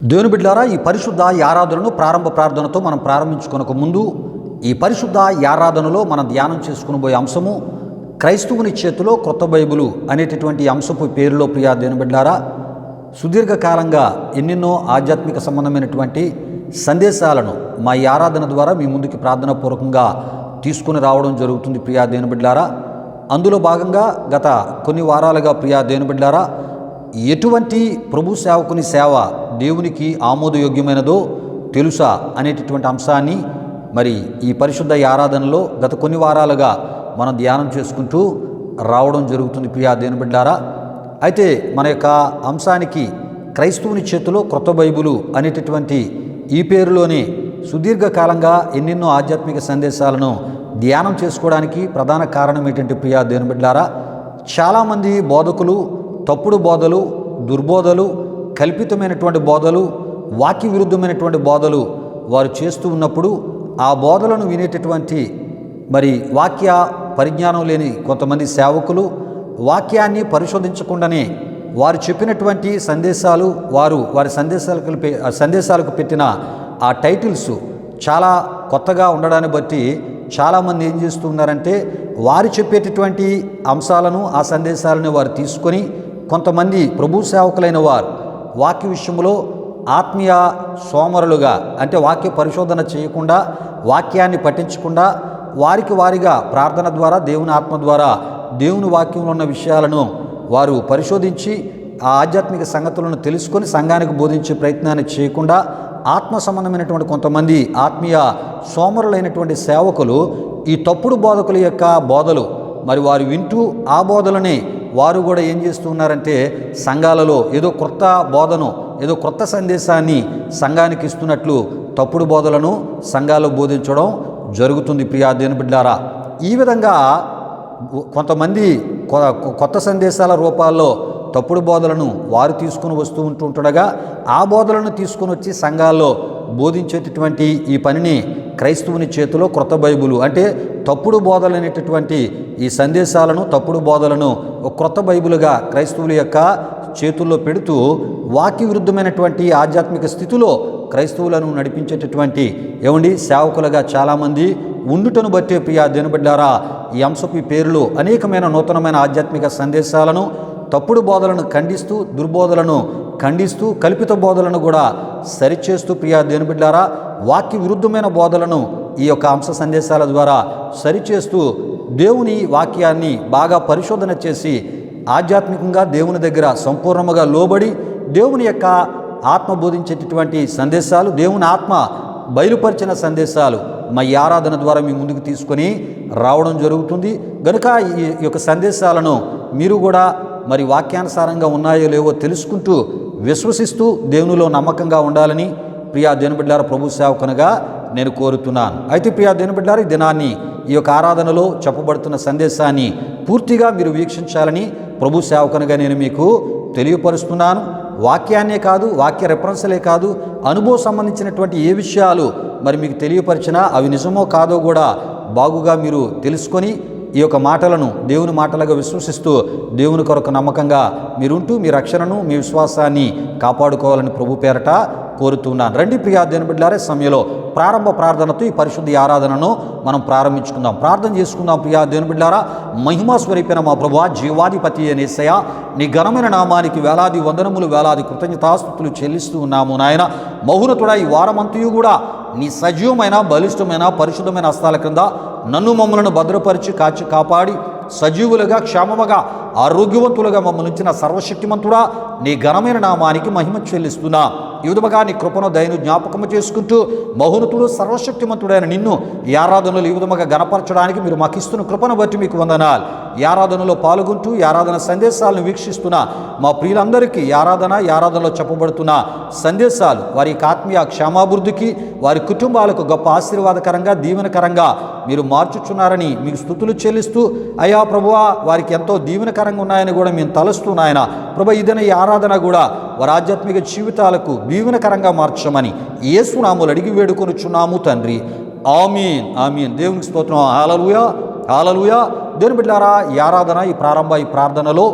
దేవుని బిడ్డలారా, ఈ పరిశుద్ధ ఆరాధనను ప్రారంభ ప్రార్థనతో మనం ప్రారంభించుకొనక ముందు ఈ పరిశుద్ధ ఆరాధనలో మనం ధ్యానం చేసుకునబోయే అంశము క్రైస్తవుని చేతిలో క్రొత్త బైబిలు అనేటటువంటి అంశపు పేరులో ప్రియా దేవుని బిడ్డలారా, సుదీర్ఘకాలంగా ఎన్నెన్నో ఆధ్యాత్మిక సంబంధమైనటువంటి సందేశాలను మా ఈ ఆరాధన ద్వారా మీ ముందుకి ప్రార్థనాపూర్వకంగా తీసుకుని రావడం జరుగుతుంది ప్రియా దేవుని బిడ్డలారా. అందులో భాగంగా గత కొన్ని వారాలుగా ప్రియా దేవుని బిడ్డలారా, ఎటువంటి ప్రభు సేవకుని సేవ దేవునికి ఆమోదయోగ్యమైనదో తెలుసా అనేటటువంటి అంశాన్ని మరి ఈ పరిశుద్ధ ఆరాధనలో గత కొన్ని వారాలుగా మనం ధ్యానం చేసుకుంటూ రావడం జరుగుతుంది ప్రియా దేవుని బిడ్డలారా. అయితే మన యొక్క అంశానికి క్రైస్తవుని చేతిలో క్రొత్త బైబిలు అనేటటువంటి ఈ పేరులోనే సుదీర్ఘకాలంగా ఎన్నెన్నో ఆధ్యాత్మిక సందేశాలను ధ్యానం చేసుకోవడానికి ప్రధాన కారణం ఏంటంటే ప్రియా దేవుని బిడ్డలారా, చాలామంది బోధకులు తప్పుడు బోధలు, దుర్బోధలు, కల్పితమైనటువంటి బోధలు, వాక్య విరుద్ధమైనటువంటి బోధలు వారు చేస్తూ ఉన్నప్పుడు ఆ బోధలను వినేటటువంటి మరి వాక్య పరిజ్ఞానం లేని కొంతమంది సేవకులు వాక్యాన్ని పరిశోధించకుండానే వారు చెప్పినటువంటి సందేశాలు వారి సందేశాలకు పెట్టిన ఆ టైటిల్స్ చాలా కొత్తగా ఉండడాన్ని బట్టి చాలామంది ఏం చేస్తున్నారంటే వారు చెప్పేటటువంటి అంశాలను ఆ సందేశాలను వారు తీసుకొని కొంతమంది ప్రభు సేవకులైన వారు వాక్య విషయంలో ఆత్మీయ సోమరులుగా, అంటే వాక్య పరిశోధన చేయకుండా వాక్యాన్ని పఠించకుండా వారిగా ప్రార్థన ద్వారా దేవుని ఆత్మ ద్వారా దేవుని వాక్యంలో ఉన్న విషయాలను వారు పరిశోధించి ఆ ఆధ్యాత్మిక సంగతులను తెలుసుకొని సంఘానికి బోధించే ప్రయత్నాన్ని చేయకుండా ఆత్మ సంబంధమైనటువంటి కొంతమంది ఆత్మీయ సోమరులైనటువంటి సేవకులు ఈ తప్పుడు బోధకుల యొక్క బోధలు మరి వారు వింటూ ఆ బోధలనే వారు కూడా ఏం చేస్తున్నారంటే సంఘాలలో ఏదో క్రొత్త బోధను, ఏదో క్రొత్త సందేశాన్ని సంఘానికి ఇస్తున్నట్లు తప్పుడు బోధలను సంఘాల్లో బోధించడం జరుగుతుంది ప్రియా దేవుని బిడ్డలారా. ఈ విధంగా కొంతమంది కొత్త సందేశాల రూపాల్లో తప్పుడు బోధలను వారు తీసుకుని వస్తూ ఉంటుండగా ఆ బోధలను తీసుకుని వచ్చి సంఘాల్లో బోధించేటటువంటి ఈ పనిని క్రైస్తవుని చేతిలో క్రొత్త బైబిలు, అంటే తప్పుడు బోధలు అనేటటువంటి ఈ సందేశాలను తప్పుడు బోధలను ఒక క్రొత్త బైబిలుగా క్రైస్తవుల యొక్క చేతుల్లో పెడుతూ వాక్య విరుద్ధమైనటువంటి ఆధ్యాత్మిక స్థితిలో క్రైస్తవులను నడిపించేటటువంటి సేవకులుగా చాలామంది ఉండుటను బట్టే ప్రియా దేవుని బిడ్డలారా, ఈ అంశపు పేరులో అనేకమైన నూతనమైన ఆధ్యాత్మిక సందేశాలను తప్పుడు బోధలను ఖండిస్తూ, దుర్బోధలను ఖండిస్తూ, కల్పిత బోధలను కూడా సరిచేస్తూ ప్రియా దేవుని బిడ్డలారా, వాక్య విరుద్ధమైన బోధలను ఈ యొక్క అంశ సందేశాల ద్వారా సరిచేస్తూ దేవుని వాక్యాన్ని బాగా పరిశోధన చేసి ఆధ్యాత్మికంగా దేవుని దగ్గర సంపూర్ణముగా లోబడి దేవుని యొక్క ఆత్మ బోధించేటటువంటి సందేశాలు, దేవుని ఆత్మ బయలుపరిచిన సందేశాలు మా ఈ ఆరాధన ద్వారా మీ ముందుకు తీసుకొని రావడం జరుగుతుంది. కనుక ఈ యొక్క సందేశాలను మీరు కూడా మరి వాక్యానుసారంగా ఉన్నాయో లేవో తెలుసుకుంటూ విశ్వసిస్తూ దేవునిలో నమ్మకంగా ఉండాలని ప్రియా దేవుని బిడ్డలారా ప్రభు సేవకునిగా నేను కోరుతున్నాను. అయితే ప్రియా దేవుని బిడ్డలారా, ఈ దినాన్ని ఈ యొక్క ఆరాధనలో చెప్పబడుతున్న సందేశాన్ని పూర్తిగా మీరు వీక్షించాలని ప్రభు సేవకునిగా నేను మీకు తెలియపరుస్తున్నాను. వాక్యాన్నే కాదు, వాక్య రెఫరెన్స్లే కాదు, అనుభవం సంబంధించినటువంటి ఏ విషయాలు మరి మీకు తెలియపరిచినా అవి నిజమో కాదో కూడా బాగుగా మీరు తెలుసుకొని ఈ యొక్క మాటలను దేవుని మాటలుగా విశ్వసిస్తూ దేవుని కొరకు నమ్మకంగా మీరుంటూ మీ రక్షణను, మీ విశ్వాసాన్ని కాపాడుకోవాలని ప్రభు పేరట కోరుతున్నాను. రండి ప్రియా దేవుని బిడ్డలారా, సమయంలో ప్రారంభ ప్రార్థనతో ఈ పరిశుద్ధ ఆరాధనను మనం ప్రారంభించుకుందాం. ప్రార్థన చేసుకుందాం. ప్రియా దేవుని బిడ్డలారా, మహిమా స్వరూపైన మా ప్రభువా, జీవాధిపతి యేసయ్యా, నీ ఘనమైన నామానికి వేలాది వందనములు, వేలాది కృతజ్ఞతాస్తుతులు చెల్లిస్తూ ఉన్నాము నాయన. మహోన్నతుడా, ఈ వారమంతయు కూడా నీ సజీవమైన, బలిష్టమైన, పరిశుద్ధమైన హస్తాల క్రింద నన్ను మమ్మలను భద్రపరిచి కాచి కాపాడి సజీవులుగా, క్షేమముగా, ఆరోగ్యవంతులుగా మమ్మల్ని ఉంచిన సర్వశక్తిమంతుడా, నీ ఘనమైన నామానికి మహిమ చెల్లిస్తున్నా. ఈ విధముగా నీ కృపను, దయను జ్ఞాపకము చేసుకుంటూ మహోన్నతుడు, సర్వశక్తిమంతుడైన నిన్ను ఈ ఆరాధనలో ఈ విధముగా గణపరచడానికి మీరు మాకు ఇస్తున్న కృపను బట్టి మీకు వందనాలు. ఈ ఆరాధనలో పాల్గొంటూ ఈ ఆరాధన సందేశాలను వీక్షిస్తున్న మా ప్రియులందరికీ ఈ ఆరాధనలో చెప్పబడుతున్న సందేశాలు వారి ఆత్మీయ క్షేమాభివృద్ధికి, వారి కుటుంబాలకు గొప్ప ఆశీర్వాదకరంగా, దీవెనకరంగా మీరు మార్చుచున్నారని మీకు స్తుతులు చెల్లిస్తూ, అయ్యా ప్రభువా, వారికి ఎంతో దీవెనకరంగా ఉన్నాయని కూడా మేము తలుస్తూ నాయన ప్రభు, ఇదైనా ఈ ఆరాధన కూడా వారి ఆధ్యాత్మిక జీవితాలకు దీవెనకరంగా మార్చమని యేసు నామములో అడిగి వేడుకొనుచున్నాము తండ్రి. ఆమీన్, ఆమీన్. దేవునికి స్తోత్రం. హల్లెలూయా, హల్లెలూయా. దేవుని బిడ్డలారా, ఈ ఆరాధన, ఈ ప్రారంభ ఈ ప్రార్థనలో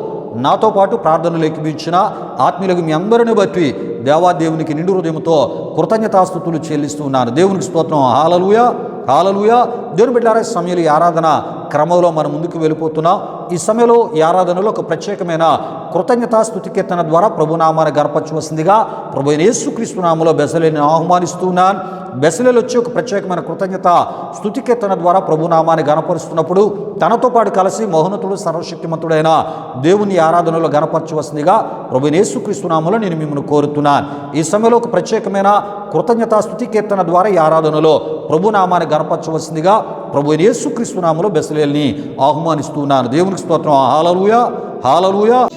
నాతో పాటు ప్రార్థనలు ఎక్కిపించిన ఆత్మీయులకు మీ అందరిని బట్టి దేవాదేవునికి నిండు హృదయంతో కృతజ్ఞతాస్తుతులు చెల్లిస్తున్నాను. దేవునికి స్తోత్రం. హల్లెలూయా, హల్లెలూయా. దేవుని బిడ్డలారా, ఈ సమయంలో ఈ ఆరాధన క్రమంలో మనం ముందుకు వెళ్ళిపోతున్నాం. ఈ సమయంలో ఈ ఆరాధనలో ఒక ప్రత్యేకమైన కృతజ్ఞతాస్తుతి కీర్తన ద్వారా ప్రభునామాన్ని గర్పరచవలసిందిగా ప్రభు అయిన యేసుక్రీస్తు నామములో బెసలేని ఆహ్వానిస్తున్నాను. బెసలేలు వచ్చి ఒక ప్రత్యేకమైన కృతజ్ఞత స్తుతి కీర్తన ద్వారా ప్రభునామాన్ని గణపరుస్తున్నప్పుడు తనతో పాటు కలిసి మహోన్నతుడు సర్వశక్తిమంతుడైన దేవుని ఆరాధనలో గణపరచవలసిందిగా ప్రభు అయిన యేసుక్రీస్తు నామములో నేను మిమ్మల్ని కోరుతున్నాను. ఈ సమయంలో ఒక ప్రత్యేకమైన కృతజ్ఞత స్తుతి కీర్తన ద్వారా ఈ ఆరాధనలో ప్రభునామాన్ని గణపరచవలసిందిగా ప్రభు అయిన యేసుక్రీస్తు నామములో బెసలేల్ని ఆహ్వానిస్తున్నాను. దేవునికి స్తోత్రం. హల్లెలూయా, హల్లెలూయా.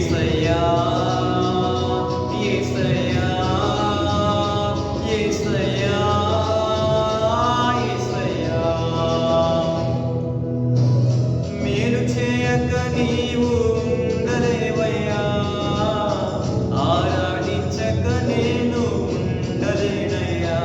యేసయ్యా యేసయ్యా యేసయ్యా యేసయ్యా మేలు చేయక నీవు ఉండలేవయ్యా ఆరాధించక నేను ఉండలేనయ్యా.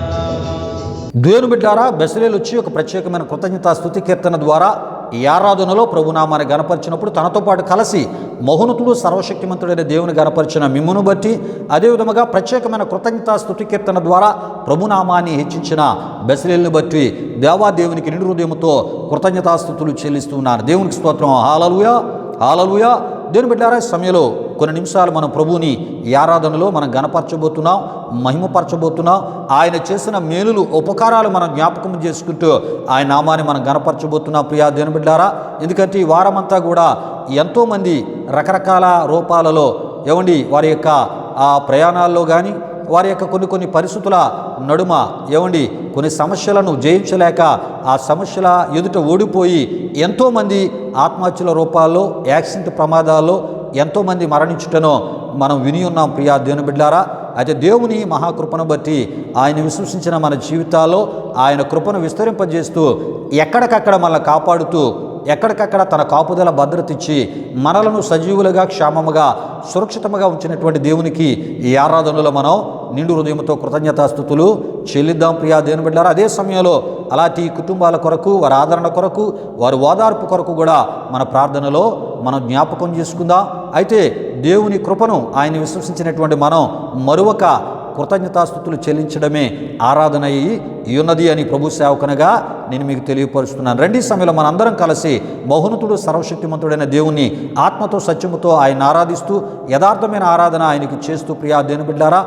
దేవుని బిడ్డారా, బెసలేలు వచ్చి ఒక ప్రత్యేకమైన కృతజ్ఞతా స్తుతి కీర్తన ద్వారా ఈ ఆరాధనలో ప్రభునామాన్ని గనపరిచినప్పుడు తనతో పాటు కలిసి మహోన్నతుడు సర్వశక్తిమంతుడైన దేవుని గనపరిచిన మిమ్మును బట్టి, అదేవిధముగా ప్రత్యేకమైన కృతజ్ఞతా స్తుతి కీర్తన ద్వారా ప్రభునామాన్ని హెచ్చించిన బెసలేలుని బట్టి దేవాదేవునికి నిండు హృదయంతో కృతజ్ఞతాస్తుతులు చెల్లిస్తున్నాను. దేవునికి స్తోత్రం. హల్లెలూయా హల్లెలూయా. దేవుని బిడ్డారా, సమయంలో కొన్ని నిమిషాలు మనం ప్రభువుని ఈ ఆరాధనలో మనం గణపరచబోతున్నాం, మహిమపరచబోతున్నాం. ఆయన చేసిన మేలులు ఉపకారాలు మనం జ్ఞాపకం చేసుకుంటూ ఆయన నామాన్ని మనం గణపరచబోతున్నాం. ప్రియా దేవుని బిడ్డారా, ఎందుకంటే ఈ వారమంతా కూడా ఎంతోమంది రకరకాల రూపాలలో వారి యొక్క ప్రయాణాల్లో కానీ వారి యొక్క కొన్ని పరిస్థితుల నడుమ కొన్ని సమస్యలను జయించలేక ఆ సమస్యల ఎదుట ఓడిపోయి ఎంతోమంది ఆత్మహత్యల రూపాల్లో, యాక్సిడెంట్ ప్రమాదాల్లో ఎంతోమంది మరణించుటనో మనం విని ఉన్నాం. ప్రియా దేవుని బిడ్డారా, అయితే దేవుని మహాకృపను బట్టి ఆయన విశ్వసించిన మన జీవితాల్లో ఆయన కృపను విస్తరింపజేస్తూ ఎక్కడికక్కడ మనల్ని కాపాడుతూ ఎక్కడికక్కడ తన కాపుదల భద్రత ఇచ్చి మనలను సజీవులుగా, క్షేమముగా, సురక్షితంగా ఉంచినటువంటి దేవునికి ఈ ఆరాధనలో మనం నిండు హృదయంతో కృతజ్ఞతాస్తుతులు చెల్లిద్దాం. ప్రియా దేవుని బిడ్డారా, అదే సమయంలో అలాంటి కుటుంబాల కొరకు, వారి ఆదరణ కొరకు, వారి ఓదార్పు కొరకు కూడా మన ప్రార్థనలో మనం జ్ఞాపకం చేసుకుందాం. అయితే దేవుని కృపను ఆయన విశ్వసించినటువంటి మనం మరొక కృతజ్ఞతాస్తుతులు చెల్లించడమే ఆరాధన అయి ఉన్నది అని ప్రభు సేవకునిగా నేను మీకు తెలియపరుస్తున్నాను. రెండీ సమయంలో మనందరం కలిసి మహోన్నతుడు సర్వశక్తిమంతుడైన దేవుణ్ణి ఆత్మతో సత్యముతో ఆయన ఆరాధిస్తూ యథార్థమైన ఆరాధన ఆయనకి చేస్తూ, ప్రియా దేవుని బిడ్డారా,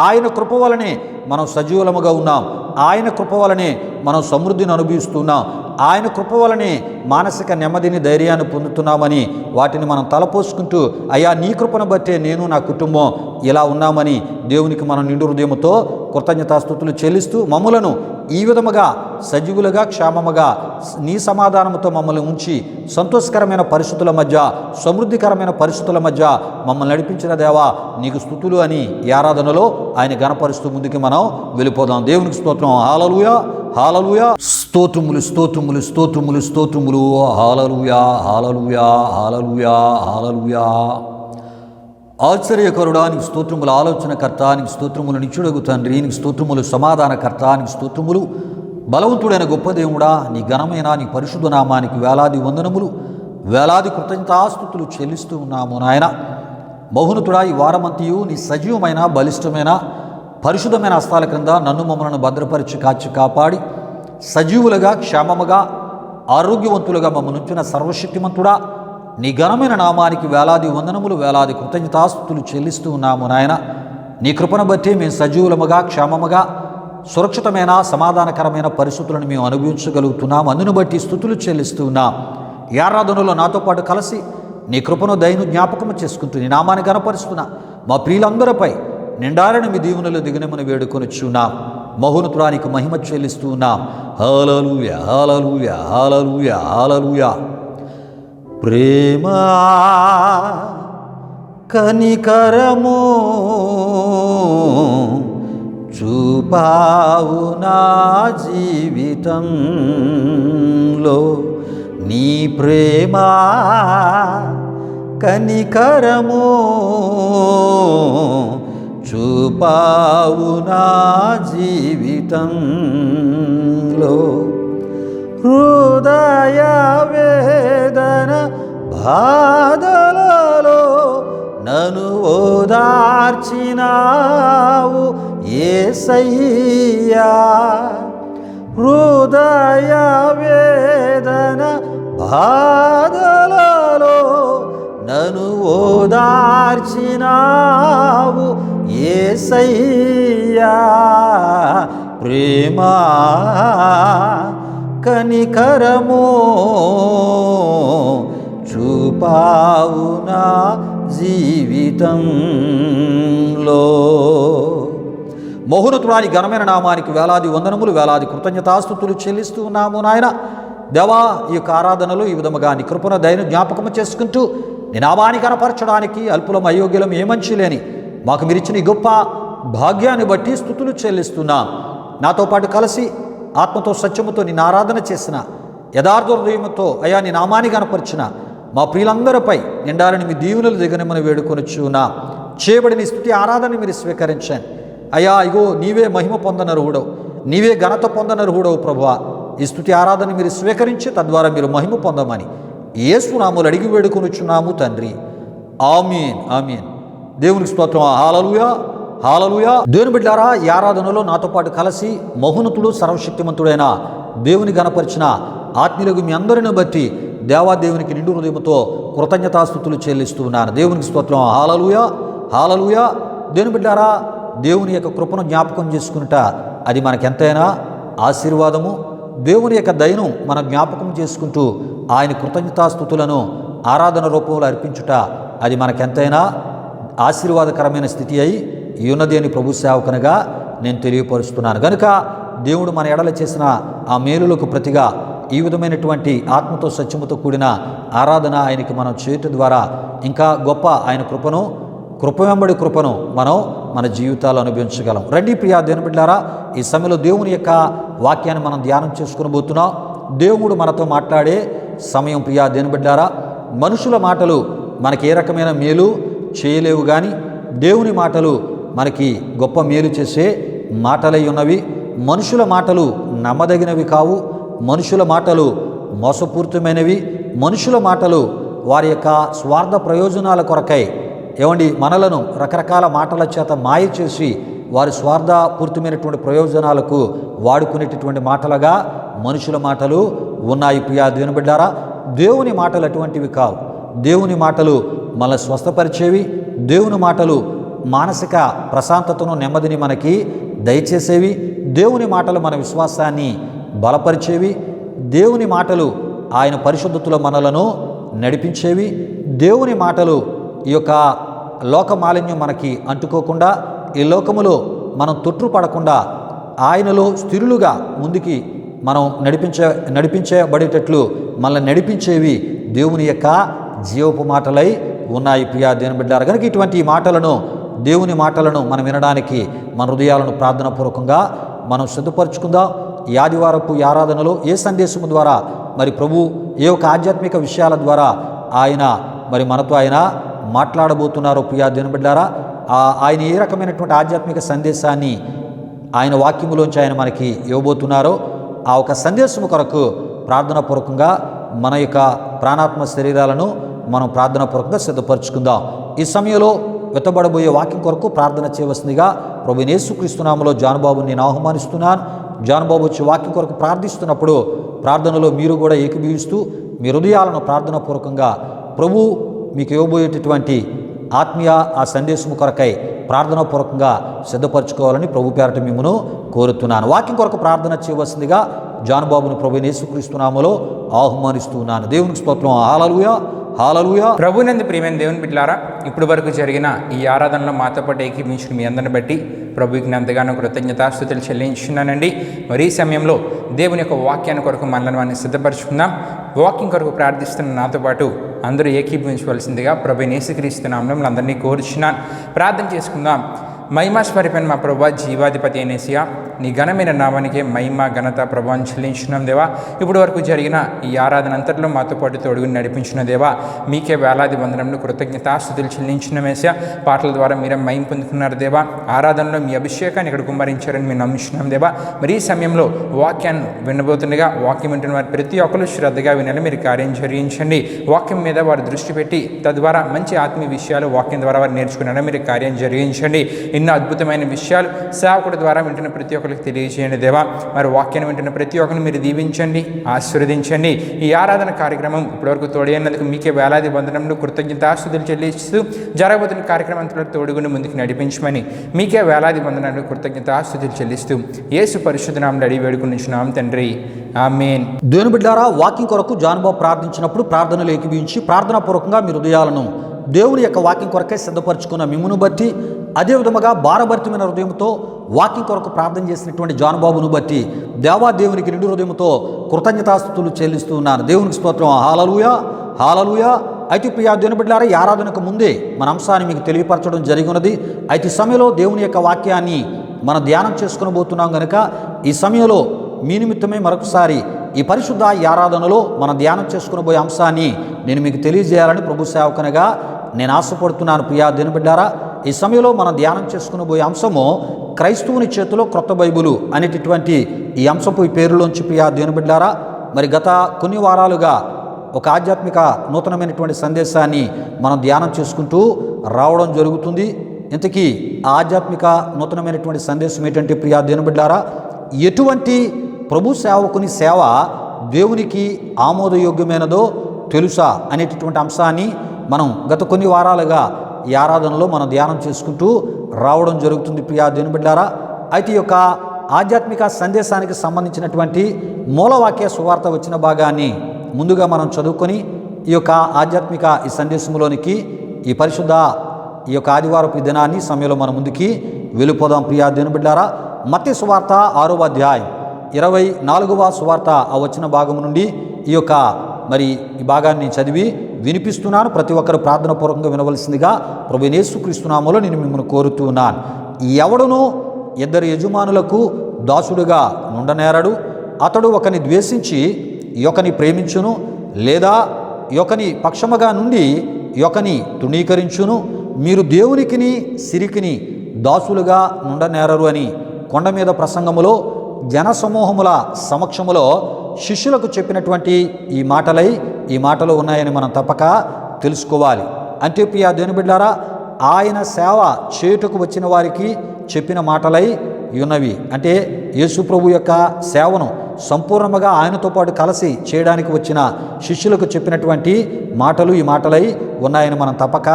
ఆయన కృప వలనే మనం సజీవులముగా ఉన్నాం. ఆయన కృప వలనే మనం సమృద్ధిని అనుభవిస్తున్నాం. ఆయన కృప వలనే మానసిక నెమ్మదిని, ధైర్యాన్ని పొందుతున్నామని వాటిని మనం తలపోసుకుంటూ, అయ్యా నీ కృపను బట్టే నేను, నా కుటుంబం ఇలా ఉన్నామని దేవునికి మనం నిండు హృదయముతో కృతజ్ఞతాస్తుతులు చెల్లిస్తూ మమ్ములను ఈ విధముగా సజీవులుగా, క్షేమముగా నీ సమాధానముతో మమ్మల్ని ఉంచి సంతోషకరమైన పరిస్థితుల మధ్య, సమృద్ధికరమైన పరిస్థితుల మధ్య మమ్మల్ని నడిపించిన దేవా నీకు స్తుతులు అని ఈ ఆరాధనలో ఆయన గణపరుస్తూ ముందుకు మనం వెళ్ళిపోదాం. దేవునికి స్తోత్రం. హల్లెలూయా హల్లెలూయా. స్తోత్రములు స్తోత్రములు స్తోత్రములు స్తోత్రములు. హల్లెలూయా హల్లెలూయా హల్లెలూయా హల్లెలూయా. ఆశ్చర్యకరుడా నీకు స్తోత్రములు, ఆలోచనకర్త నీకు స్తోత్రములు, నిత్యుడగు తండ్రి నీకు స్తోత్రములు, సమాధానకర్త నీకు స్తోత్రములు, బలవంతుడైన గొప్ప దేవుడా నీ ఘనమైన నీ పరిశుద్ధ నామానికి వేలాది వందనములు, వేలాది కృతజ్ఞతాస్తుతులు చెల్లిస్తూ ఉన్నాము నాయన. మహోన్నతుడా, ఈ వారమంతయు నీ సజీవమైన, బలిష్టమైన, పరిశుద్ధమైన హస్తాల క్రింద నన్ను మమ్మలను భద్రపరిచి కాచి కాపాడి సజీవులుగా, క్షేమముగా, ఆరోగ్యవంతులుగా మమ్మల్ని ఉంచిన సర్వశక్తిమంతుడా నీ ఘనమైన నామానికి వేలాది వందనములు, వేలాది కృతజ్ఞతాస్తుతులు చెల్లిస్తూ ఉన్నాము నాయన. నీ కృపను బట్టి మేము సజీవులముగా, క్షేమముగా, సురక్షితమైన, సమాధానకరమైన పరిస్థితులను మేము అనుభవించగలుగుతున్నాం. అందును బట్టి స్తుతులు చెల్లిస్తూ ఉన్నాం. ఈ ఆరాధనలో నాతో పాటు కలిసి నీ కృపను, దయను జ్ఞాపకము చేసుకుంటూ నీ నామాన్ని గణపరుస్తున్నా మా ప్రియులందరిపై నిండారని మీ దీవెనలు దిగనమని వేడుకొనిచున్నాం. మహోన్నతుడానికి మహిమ చెల్లిస్తూ ఉన్నాం. హల్లెలూయా హల్లెలూయా హల్లెలూయా హల్లెలూయా. ప్రేమ కనికరము చూపావు నా జీవితంలో, నీ ప్రేమ కనికరము చూపావు నా జీవితంలో, హృదయ వేదన బాధలలో నన్ను ఓదార్చినావు యేసయ్యా, హృదయ వేదన బాధలలో నన్ను ఓదార్చినావు యేసయ్యా, ప్రేమ కనికరము చూపావు నా జీవితంలో. మహోన్నతుని ఘనమైన నామానికి వేలాది వందనములు, వేలాది కృతజ్ఞతాస్తుతులు చెల్లిస్తూ ఉన్నాము నాయన. దేవా, ఈ యొక్క ఆరాధనలు ఈ విధముగా నీ కృపను, దయను జ్ఞాపకము చేసుకుంటూ నీ నామాన్ని కనపరచడానికి అల్పులం అయోగ్యులం ఏమంచి లేని మాకు మీరిచ్చిన ఈ గొప్ప భాగ్యాన్ని బట్టి స్తుతులు చెల్లిస్తున్నాం. నాతో పాటు కలిసి ఆత్మతో సత్యముతో నిన్ను ఆరాధన చేసిన యథార్థ హృదయముతో అయా నీ నామాన్ని కనపరిచిన మా ప్రియులందరిపై నిండాలని మీ దీవెనలు దిగనమని వేడుకొనిచున్నా. చేయబడిన ఈ స్తుతి ఆరాధన మీరు స్వీకరించండి అయ్యా. ఇగో నీవే మహిమ పొందనర్హుడవు, నీవే ఘనత పొందనర్హుడవు ప్రభువా. ఈ స్తుతి ఆరాధన మీరు స్వీకరించి తద్వారా మీరు మహిమ పొందమని యేసు నామములో అడిగి వేడుకొనిచున్నాము తండ్రి. ఆమీన్ ఆమీన్. దేవునికి స్తోత్రం. హల్లెలూయా హల్లెలూయా. దేవుని బిడ్డారా, ఈ ఆరాధనలో నాతో పాటు కలిసి మహోన్నతుడు సర్వశక్తిమంతుడైన దేవుని గణపరిచిన ఆత్మీయులకు మీ అందరిని బట్టి దేవాదేవునికి నిండు హృదయంతో కృతజ్ఞతాస్తుతులు చెల్లిస్తూ ఉన్నాను. దేవునికి స్తోత్రం. హల్లెలూయా హల్లెలూయా. దేవుని బిడ్డారా, దేవుని యొక్క కృపను జ్ఞాపకం చేసుకునుట అది మనకెంతైనా ఆశీర్వాదము. దేవుని యొక్క దయను మనం జ్ఞాపకం చేసుకుంటూ ఆయన కృతజ్ఞతాస్తుతులను ఆరాధన రూపంలో అర్పించుట అది మనకెంతైనా ఆశీర్వాదకరమైన స్థితి అయి ఉన్నది అని ప్రభు సేవకునిగా నేను తెలియపరుస్తున్నాను. కనుక దేవుడు మన ఎడల చేసిన ఆ మేలులకు ప్రతిగా ఈ విధమైనటువంటి ఆత్మతో సత్యముతో కూడిన ఆరాధన ఆయనకి మనం చేయటం ద్వారా ఇంకా గొప్ప ఆయన కృప వెంబడి కృపను మనం మన జీవితాల్లో అనుభవించగలం. రండి ప్రియా దేవుని బిడ్డలారా, ఈ సమయంలో దేవుని యొక్క వాక్యాన్ని మనం ధ్యానం చేసుకుని పోతున్నాం. దేవుడు మనతో మాట్లాడే సమయం ప్రియా దేవుని బిడ్డలారా. మనుషుల మాటలు మనకి ఏ రకమైన మేలు చేయలేవు, కానీ దేవుని మాటలు మనకి గొప్ప మేలు చేసే మాటలై ఉన్నవి. మనుషుల మాటలు నమ్మదగినవి కావు, మనుషుల మాటలు మోసపూరితమైనవి, మనుషుల మాటలు వారి యొక్క స్వార్థ ప్రయోజనాల కొరకై మనలను రకరకాల మాటల చేత మాయ చేసి వారి స్వార్థపూరితమైనటువంటి ప్రయోజనాలకు వాడుకునేటటువంటి మాటలుగా మనుషుల మాటలు ఉన్నాయి. ప్రియా దేవుని బిడ్డారా, దేవుని మాటలు అటువంటివి కావు. దేవుని మాటలు మనల్ని స్వస్థపరిచేవి, దేవుని మాటలు మానసిక ప్రశాంతతను నెమ్మదిని మనకి దయచేసేవి, దేవుని మాటలు మన విశ్వాసాన్ని బలపరిచేవి, దేవుని మాటలు ఆయన పరిశుద్ధతలో మనలను నడిపించేవి, దేవుని మాటలు ఈ యొక్క లోక మాలిన్యం మనకి అంటుకోకుండా ఈ లోకములో మనం తొట్టుపడకుండా ఆయనలో స్థిరులుగా ముందుకి మనం నడిపించబడేటట్లు మనల్ని నడిపించేవి దేవుని యొక్క జీవపు మాటలై ఉన్నాయి. ప్రియా దేవుని బిడ్డలారా, కనుక ఇటువంటి మాటలను దేవుని మాటలను మనం వినడానికి మన హృదయాలను ప్రార్థనాపూర్వకంగా మనం సిద్ధపరచుకుందాం. ఈ ఆదివారపు ఆరాధనలో ఏ సందేశము ద్వారా మరి ప్రభు ఏ ఒక ఆధ్యాత్మిక విషయాల ద్వారా ఆయన మరి మనతో ఆయన మాట్లాడబోతున్నారో ప్రియా దేవుని బిడ్డలారా, ఆయన ఏ రకమైనటువంటి ఆధ్యాత్మిక సందేశాన్ని ఆయన వాక్యములోంచి ఆయన మనకి ఇవ్వబోతున్నారో ఆ ఒక సందేశము కొరకు ప్రార్థనాపూర్వకంగా మన యొక్క ప్రాణాత్మ శరీరాలను మనం ప్రార్థనాపూర్వకంగా సిద్ధపరచుకుందాం. ఈ సమయంలో వెతబడబోయే వాక్యం కొరకు ప్రార్థన చేయవలసిందిగా ప్రభు యేసుక్రీస్తు నామములో జానుబాబుని నేను ఆహ్వానిస్తున్నాను. జానుబాబు వచ్చి వాక్యం కొరకు ప్రార్థిస్తున్నప్పుడు ప్రార్థనలో మీరు కూడా ఏకీభవిస్తూ మీ హృదయాలను ప్రార్థనాపూర్వకంగా ప్రభు మీకు ఇవ్వబోయేటటువంటి ఆత్మీయ ఆ సందేశము కొరకై ప్రార్థనాపూర్వకంగా సిద్ధపరచుకోవాలని ప్రభు పేరట మిమ్మను కోరుతున్నాను. వాక్యం కొరకు ప్రార్థన చేయవలసిందిగా జానుబాబుని ప్రభు యేసుక్రీస్తు నామములో ఆహ్వానిస్తున్నాను. దేవునికి స్తోత్రం. హల్లెలూయా హల్లెలూయా. ప్రభునందు ప్రియమైన దేవుని బిడ్డలారా, ఇప్పుడు వరకు జరిగిన ఈ ఆరాధనలో మాతో పాటు ఏకీభవించిన మీ అందరిని బట్టి ప్రభువుకి ఎంతగానో కృతజ్ఞతాస్తుతులు చెల్లించున్నానండి. మరి ఈ సమయంలో దేవుని యొక్క వాక్యాన్ని కొరకు మనల్ని సిద్ధపరచుకుందాం. వాక్యం కొరకు ప్రార్థిస్తున్న నాతో పాటు అందరూ ఏకీభవించవలసిందిగా ప్రభు యేసుక్రీస్తు నామములో అందరినీ కోరుచున్నాను. ప్రార్థన చేసుకుందాం. మహిమాస్వరూపైన మా ప్రభువా, జీవాధిపతి అయినేసియా, నీ ఘనమైన నామానికే మహిమ ఘనత ప్రభావం చెల్లించున్నాం దేవా. ఇప్పుడు వరకు జరిగిన ఈ ఆరాధన అంతట్లో మాతో పాటు తోడుగుని నడిపించిన దేవా, మీకే వేలాది వందనములు కృతజ్ఞతాస్తుతులు చెల్లించినమేసా. పాటల ద్వారా మీరే మహిమ పొందుకున్నారు దేవా. ఆరాధనలో మీ అభిషేకాన్ని ఇక్కడ కుమ్మరించారని మేము నమ్ముచున్నాం దేవా. మరి ఈ సమయంలో వాక్యాన్ని వినబోతుండగా వాక్యం వింటున్న వారు ప్రతి ఒక్కరు శ్రద్ధగా వినాలి. మీరు కార్యం జరిగించండి. వాక్యం మీద వారు దృష్టి పెట్టి తద్వారా మంచి ఆత్మీయ విషయాలు వాక్యం ద్వారా వారు నేర్చుకున్నారని మీరు కార్యం జరిగించండి. ఎన్నో అద్భుతమైన విషయాలు సేవకుడి ద్వారా వింటున్న ప్రతి ఒక్కరికి తెలియజేయండి దేవా. మరి వాక్యాన్ని వింటున్న ప్రతి ఒక్కరిని మీరు దీవించండి, ఆశీర్వదించండి. ఈ ఆరాధన కార్యక్రమం ఇప్పటివరకు తోడైనందుకు మీకే వేలాది వందనములు కృతజ్ఞతాస్తుతులు చెల్లిస్తూ జరగబోతున్న కార్యక్రమంతో తోడుగుని ముందుకు నడిపించమని మీకే వేలాది వందనములు కృతజ్ఞతాస్తుతులు చెల్లిస్తూ యేసు పరిశుద్ధ నామములో అడిగి వేడుకొనుచున్నాం తండ్రి, ఆమేన్. దేవుని బిడ్డలారా, వాక్యం కొరకు జానుబాబు ప్రార్థించినప్పుడు ప్రార్థనలు ఏకీభవించి ప్రార్థనాపూర్వకంగా మీ హృదయాలను దేవుని యొక్క వాక్యం కొరకే సిద్ధపరచుకున్న మిమ్మును బట్టి, అదే విధముగా భారభరితమైన హృదయంతో వాక్యం కొరకు ప్రార్థన చేసినటువంటి జానుబాబును బట్టి దేవాదేవునికి నిండు హృదయంతో కృతజ్ఞతాస్తుతులు చెల్లిస్తూ ఉన్నాను. దేవునికి స్తోత్రం. హల్లెలూయా హల్లెలూయా. అయితే ప్రియా దేవుని బిడ్డలారా, ఈ ఆరాధనకు ముందే మన అంశాన్ని మీకు తెలియపరచడం జరిగినది. అయితే ఈ సమయంలో దేవుని యొక్క వాక్యాన్ని మనం ధ్యానం చేసుకుని పోతున్నాం కనుక ఈ సమయంలో మీ నిమిత్తమే మరొకసారి ఈ పరిశుద్ధ ఈ ఆరాధనలో మనం ధ్యానం చేసుకుని పోయే అంశాన్ని నేను మీకు తెలియజేయాలని ప్రభు సేవకునిగా నేను ఆశపడుతున్నాను. ప్రియా దేవుని బిడ్డలారా, ఈ సమయంలో మనం ధ్యానం చేసుకుని పోయే అంశము క్రైస్తవుని చేతిలో క్రొత్త బైబిలు అనేటటువంటి ఈ అంశపు ఈ పేరులోంచి ప్రియా దేవుని బిడ్డలారా, మరి గత కొన్ని వారాలుగా ఒక ఆధ్యాత్మిక నూతనమైనటువంటి సందేశాన్ని మనం ధ్యానం చేసుకుంటూ రావడం జరుగుతుంది. ఇంతకీ ఆ ఆధ్యాత్మిక నూతనమైనటువంటి సందేశం ఏంటంటే ప్రియా దేవుని బిడ్డలారా, ఎటువంటి ప్రభు సేవకుని సేవ దేవునికి ఆమోదయోగ్యమైనదో తెలుసా అనేటటువంటి అంశాన్ని మనం గత కొన్ని వారాలుగా ఈ ఆరాధనలో మనం ధ్యానం చేసుకుంటూ రావడం జరుగుతుంది. ప్రియా దేవుని బిడ్డలారా, అయితే ఈ యొక్క ఆధ్యాత్మిక సందేశానికి సంబంధించినటువంటి మూలవాక్య సువార్త వచ్చిన భాగాన్ని ముందుగా మనం చదువుకొని ఈ యొక్క ఆధ్యాత్మిక ఈ సందేశంలోనికి ఈ పరిశుద్ధ ఈ యొక్క ఆదివారపు దినాన్ని సమయంలో మనం ముందుకి వెళ్ళిపోదాం. ప్రియా దేవుని బిడ్డలారా, మత్తయి సువార్త 6వ అధ్యాయం 24వ సువార్త ఆ వచ్చిన భాగం నుండి ఈ యొక్క మరి ఈ భాగాన్ని చదివి వినిపిస్తున్నాను. ప్రతి ఒక్కరు ప్రార్థన పూర్వకంగా వినవలసిందిగా ప్రభు యేసుక్రీస్తు నామములో నేను మిమ్మల్ని కోరుతూ ఉన్నాను. ఎవడును ఇద్దరు యజమానులకు దాసుడుగా నుండనేరడు. అతడు ఒకని ద్వేషించి యొకని ప్రేమించును, లేదా యొకని పక్షముగా నుండి యొకని తృణీకరించును. మీరు దేవునికిని సిరికిని దాసులుగా నుండనేరరు అని కొండ మీద ప్రసంగములో జనసమూహముల సమక్షములో శిష్యులకు చెప్పినటువంటి ఈ మాటలు ఉన్నాయని మనం తప్పక తెలుసుకోవాలి. అంటే ప్రియా దేవుని బిడ్డలారా, ఆయన సేవ చేయుటకు వచ్చిన వారికి చెప్పిన మాటలై ఉన్నవి. అంటే యేసు ప్రభు యొక్క సేవను సంపూర్ణంగా ఆయనతో పాటు కలిసి చేయడానికి వచ్చిన శిష్యులకు చెప్పినటువంటి మాటలు ఈ మాటలై ఉన్నాయని మనం తప్పక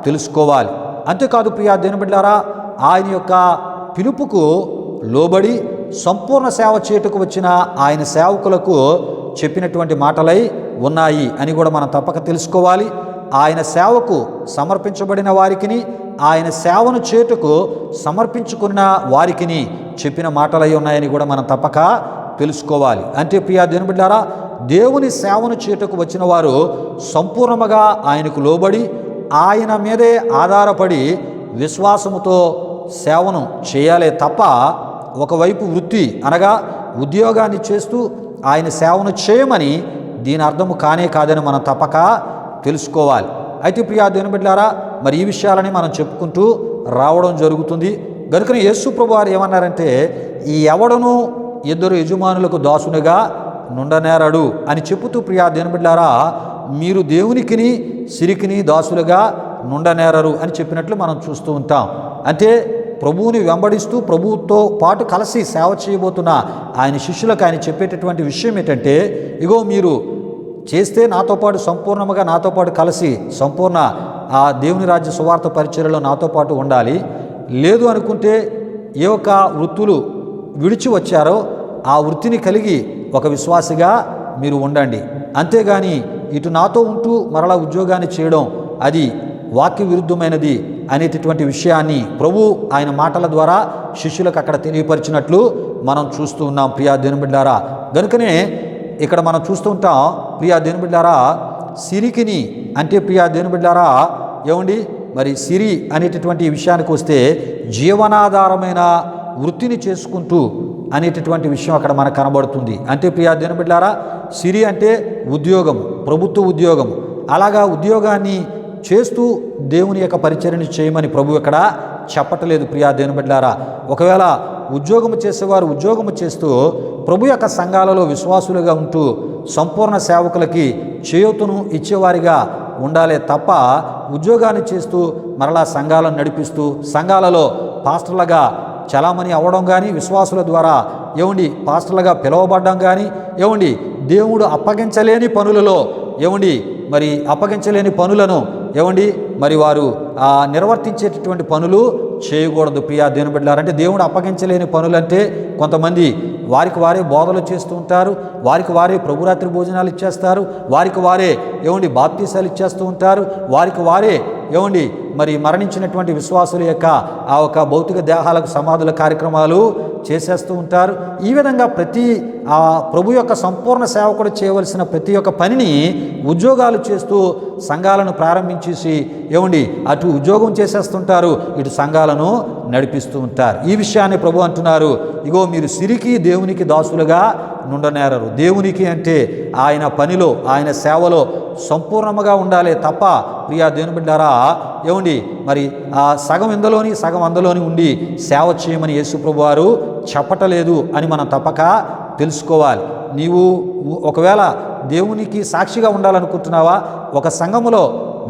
తెలుసుకోవాలి. అంతేకాదు ప్రియా దేవుని బిడ్డలారా, ఆయన యొక్క పిలుపుకు లోబడి సంపూర్ణ సేవ చేయుటకు వచ్చిన ఆయన సేవకులకు చెప్పినటువంటి మాటలై ఉన్నాయి అని కూడా మనం తప్పక తెలుసుకోవాలి. ఆయన సేవకు సమర్పించబడిన వారికిని ఆయన సేవను చేయుటకు సమర్పించుకున్న వారికిని చెప్పిన మాటలై ఉన్నాయని కూడా మనం తప్పక తెలుసుకోవాలి. అంటే ప్రియా దేవుని బిడ్డలారా, దేవుని సేవను చేయుటకు వచ్చిన వారు సంపూర్ణముగా ఆయనకు లోబడి ఆయన మీదే ఆధారపడి విశ్వాసముతో సేవను చేయాలే తప్ప ఒకవైపు వృత్తి అనగా ఉద్యోగాన్ని చేస్తూ ఆయన సేవను చేయమని దీని అర్థము కానే కాదని మనం తప్పక తెలుసుకోవాలి. అయితే ప్రియా దేవుని బిడ్డలారా, మరి ఈ విషయాలని మనం చెప్పుకుంటూ రావడం జరుగుతుంది. కనుకనే యేసు ప్రభువు వారు ఏమన్నారంటే, ఈ ఎవడను ఇద్దరు యజమానులకు దాసునిగా నుండనేరడు అని చెప్పుతూ ప్రియా దేవుని బిడ్డలారా, మీరు దేవునికిని సిరికిని దాసులుగా నుండనేరరు అని చెప్పినట్లు మనం చూస్తూ ఉంటాం. అంటే ప్రభువుని వెంబడిస్తూ ప్రభువుతో పాటు కలిసి సేవ చేయబోతున్న ఆయన శిష్యులకు ఆయన చెప్పేటటువంటి విషయం ఏంటంటే, ఇగో మీరు చేస్తే నాతో పాటు సంపూర్ణముగా నాతో పాటు కలిసి సంపూర్ణ ఆ దేవుని రాజ్య సువార్త పరిచర్యలో నాతో పాటు ఉండాలి. లేదు అనుకుంటే ఏ ఒక్క వృత్తులు విడిచి వచ్చారో ఆ వృత్తిని కలిగి ఒక విశ్వాసిగా మీరు ఉండండి. అంతేగాని ఇటు నాతో ఉంటూ మరలా ఉద్యోగాన్ని చేయడం అది వాక్య విరుద్ధమైనది అనేటటువంటి విషయాన్ని ప్రభు ఆయన మాటల ద్వారా శిష్యులకు అక్కడ తెలియపరిచినట్లు మనం చూస్తూ ఉన్నాం. ప్రియా దేవుని బిడ్డలారా, కనుకనే ఇక్కడ మనం చూస్తూ ఉంటాం ప్రియా దేవుని బిడ్డలారా, సిరికిని అంటే ప్రియా దేవుని బిడ్డలారా ఏమండి, మరి సిరి అనేటటువంటి విషయానికి వస్తే జీవనాధారమైన వృత్తిని చేసుకుంటూ అనేటటువంటి విషయం అక్కడ మనకు కనబడుతుంది. అంటే ప్రియా దేవుని బిడ్డలారా, సిరి అంటే ఉద్యోగం, ప్రభుత్వ ఉద్యోగం. అలాగా ఉద్యోగాన్ని చేస్తూ దేవుని యొక్క పరిచర్యను చేయమని ప్రభు ఇక్కడ చెప్పట్లేదు. ప్రియా దేవుని బిడ్డలారా, ఒకవేళ ఉద్యోగము చేసేవారు ఉద్యోగము చేస్తూ ప్రభు యొక్క సంఘాలలో విశ్వాసులుగా ఉంటూ సంపూర్ణ సేవకులకి చేయూతను ఇచ్చేవారిగా ఉండాలే తప్ప ఉద్యోగాన్ని చేస్తూ మరలా సంఘాలను నడిపిస్తూ సంఘాలలో పాస్టర్లుగా చలామణి అవ్వడం కానీ, విశ్వాసుల ద్వారా ఏమండి పాస్టర్లుగా పిలువబడ్డం కానీ, ఏమండి దేవుడు అప్పగించలేని పనులలో ఏమండి మరి అప్పగించలేని పనులను ఏమండి మరి వారు నిర్వర్తించేటటువంటి పనులు చేయకూడదు. ప్రియా దేవుని బిడ్డలారా, అంటే దేవుడు అప్పగించలేని పనులు అంటే కొంతమంది వారికి వారే బోధలు చేస్తూ ఉంటారు, వారికి వారే ప్రభురాత్రి భోజనాలు ఇచ్చేస్తారు, వారికి వారే ఏమండి బాప్తీసాలు ఇచ్చేస్తూ ఉంటారు, వారికి వారే ఏమండి మరి మరణించినటువంటి విశ్వాసుల యొక్క ఆ ఒక భౌతిక దేహాలకు సమాధుల కార్యక్రమాలు చేసేస్తూ ఉంటారు. ఈ విధంగా ప్రతి ప్రభు యొక్క సంపూర్ణ సేవకుడు చేయవలసిన ప్రతి ఒక్క పనిని ఉద్యోగాలు చేస్తూ సంఘాలను ప్రారంభించేసి అటు ఉద్యోగం చేసేస్తుంటారు, ఇటు సంఘాలను నడిపిస్తూ ఉంటారు. ఈ విషయాన్ని ప్రభు అంటున్నారు, ఇగో మీరు సిరికి దేవునికి దాసులుగా నుండనేరరు. దేవునికి అంటే ఆయన పనిలో ఆయన సేవలో సంపూర్ణముగా ఉండాలి తప్ప ప్రియా దేవుని బిడ్డారా మరి సగం ఇందులోని సగం అందులోని ఉండి సేవ చేయమని యేసు ప్రభు వారు చెప్పటలేదు అని మనం తప్పక తెలుసుకోవాలి. నీవు ఒకవేళ దేవునికి సాక్షిగా ఉండాలనుకుంటున్నావా, ఒక సంఘములో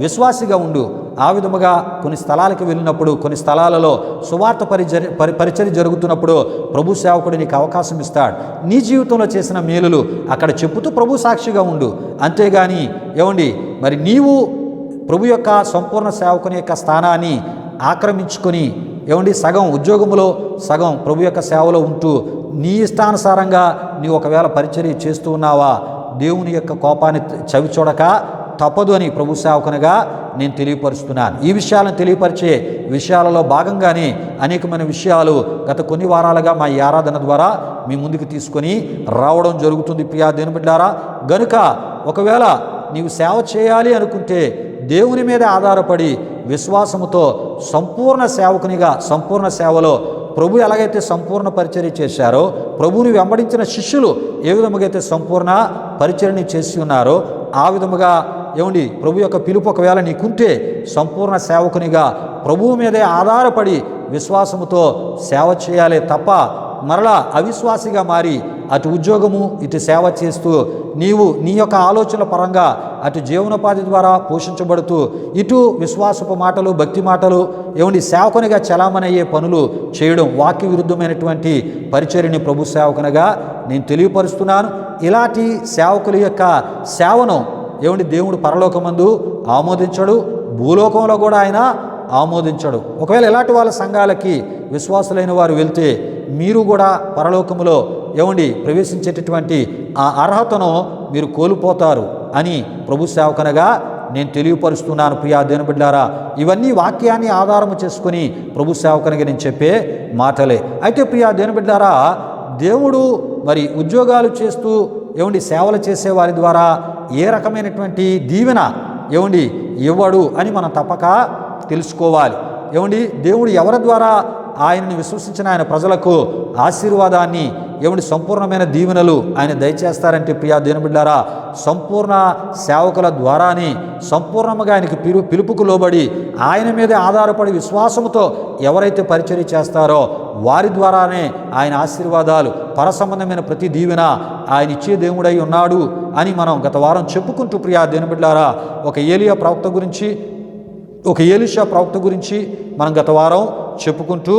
విశ్వాసిగా ఉండు. ఆ విధముగా కొన్ని స్థలాలకు వెళ్ళినప్పుడు, కొన్ని స్థలాలలో సువార్త పరిచర్య జరుగుతున్నప్పుడు ప్రభు సేవకుడు నీకు అవకాశం ఇస్తాడు. నీ జీవితంలో చేసిన మేలులు అక్కడ చెప్పుతూ ప్రభు సాక్షిగా ఉండు. అంతేగాని మరి నీవు ప్రభు యొక్క సంపూర్ణ సేవకుని యొక్క స్థానాన్ని ఆక్రమించుకొని సగం ఉద్యోగంలో సగం ప్రభు యొక్క సేవలో ఉంటూ నీ ఇష్టానుసారంగా నీవు ఒకవేళ పరిచర్య చేస్తూ ఉన్నావా, దేవుని యొక్క కోపాన్ని చవిచూడక తప్పదు అని ప్రభు సేవకునిగా నేను తెలియపరుస్తున్నాను. ఈ విషయాలను తెలియపరిచే విషయాలలో భాగంగానే అనేకమైన విషయాలు గత కొన్ని వారాలుగా మా ఈ ఆరాధన ద్వారా మీ ముందుకు తీసుకొని రావడం జరుగుతుంది. ప్రియా దేవుని బిడ్డారా, గనుక ఒకవేళ నీవు సేవ చేయాలి అనుకుంటే దేవుని మీద ఆధారపడి విశ్వాసముతో సంపూర్ణ సేవకునిగా సంపూర్ణ సేవలో ప్రభు ఎలాగైతే సంపూర్ణ పరిచర్య చేశారో, ప్రభువుని వెంబడించిన శిష్యులు ఏ విధముగా అయితే సంపూర్ణ పరిచర్యని చేసి ఉన్నారో ఆ విధముగా ప్రభు యొక్క పిలుపు ఒకవేళ నీకుంటే సంపూర్ణ సేవకునిగా ప్రభువు మీదే ఆధారపడి విశ్వాసముతో సేవ చేయాలి తప్ప మరలా అవిశ్వాసిగా మారి అటు ఉద్యోగము ఇటు సేవ చేస్తూ నీవు నీ యొక్క ఆలోచనల పరంగా అటు జీవనోపాధి ద్వారా పోషించబడుతూ ఇటు విశ్వాసపు మాటలు భక్తి మాటలు సేవకునిగా చలామణయ్యే పనులు చేయడం వాక్య విరుద్ధమైనటువంటి పరిచర్యని ప్రభు సేవకునిగా నేను తెలియపరుస్తున్నాను. ఇలాంటి సేవకుల యొక్క సేవను దేవుడు పరలోకమందు ఆమోదించడు, భూలోకంలో కూడా ఆయన ఆమోదించడు. ఒకవేళ ఇలాంటి వాళ్ళ సంఘాలకి విశ్వాసులైన వారు వెళ్తే మీరు కూడా పరలోకములో ప్రవేశించేటటువంటి ఆ అర్హతను మీరు కోల్పోతారు అని ప్రభు సేవకునిగా నేను తెలియపరుస్తున్నాను. ప్రియా దేవుని బిడ్డారా, ఇవన్నీ వాక్యాన్ని ఆధారము చేసుకుని ప్రభు సేవకునిగా నేను చెప్పే మాటలే. అయితే ప్రియా దేవుని బిడ్డారా, దేవుడు మరి ఉద్యోగాలు చేస్తూ సేవలు చేసే వారి ద్వారా ఏ రకమైనటువంటి దీవెన ఇవ్వడు అని మనం తప్పక తెలుసుకోవాలి. దేవుడు ఎవరి ద్వారా ఆయనని విశ్వసించిన ఆయన ప్రజలకు ఆశీర్వాదాన్ని సంపూర్ణమైన దీవెనలు ఆయన దయచేస్తారంటే ప్రియా దేవుని బిడ్డారా, సంపూర్ణ సేవకుల ద్వారానే సంపూర్ణంగా ఆయనకి పిలుపుకు లోబడి ఆయన మీదే ఆధారపడి విశ్వాసముతో ఎవరైతే పరిచర్య చేస్తారో వారి ద్వారానే ఆయన ఆశీర్వాదాలు పరసంబంధమైన ప్రతి దీవెన ఆయన ఇచ్చే దేవుడై ఉన్నాడు అని మనం గత వారం చెప్పుకుంటూ ప్రియా దేవుని బిడ్డారా, ఒక ఏలియా ప్రవక్త గురించి ఒక ఎలీషా ప్రవక్త గురించి మనం గత వారం చెప్పుకుంటూ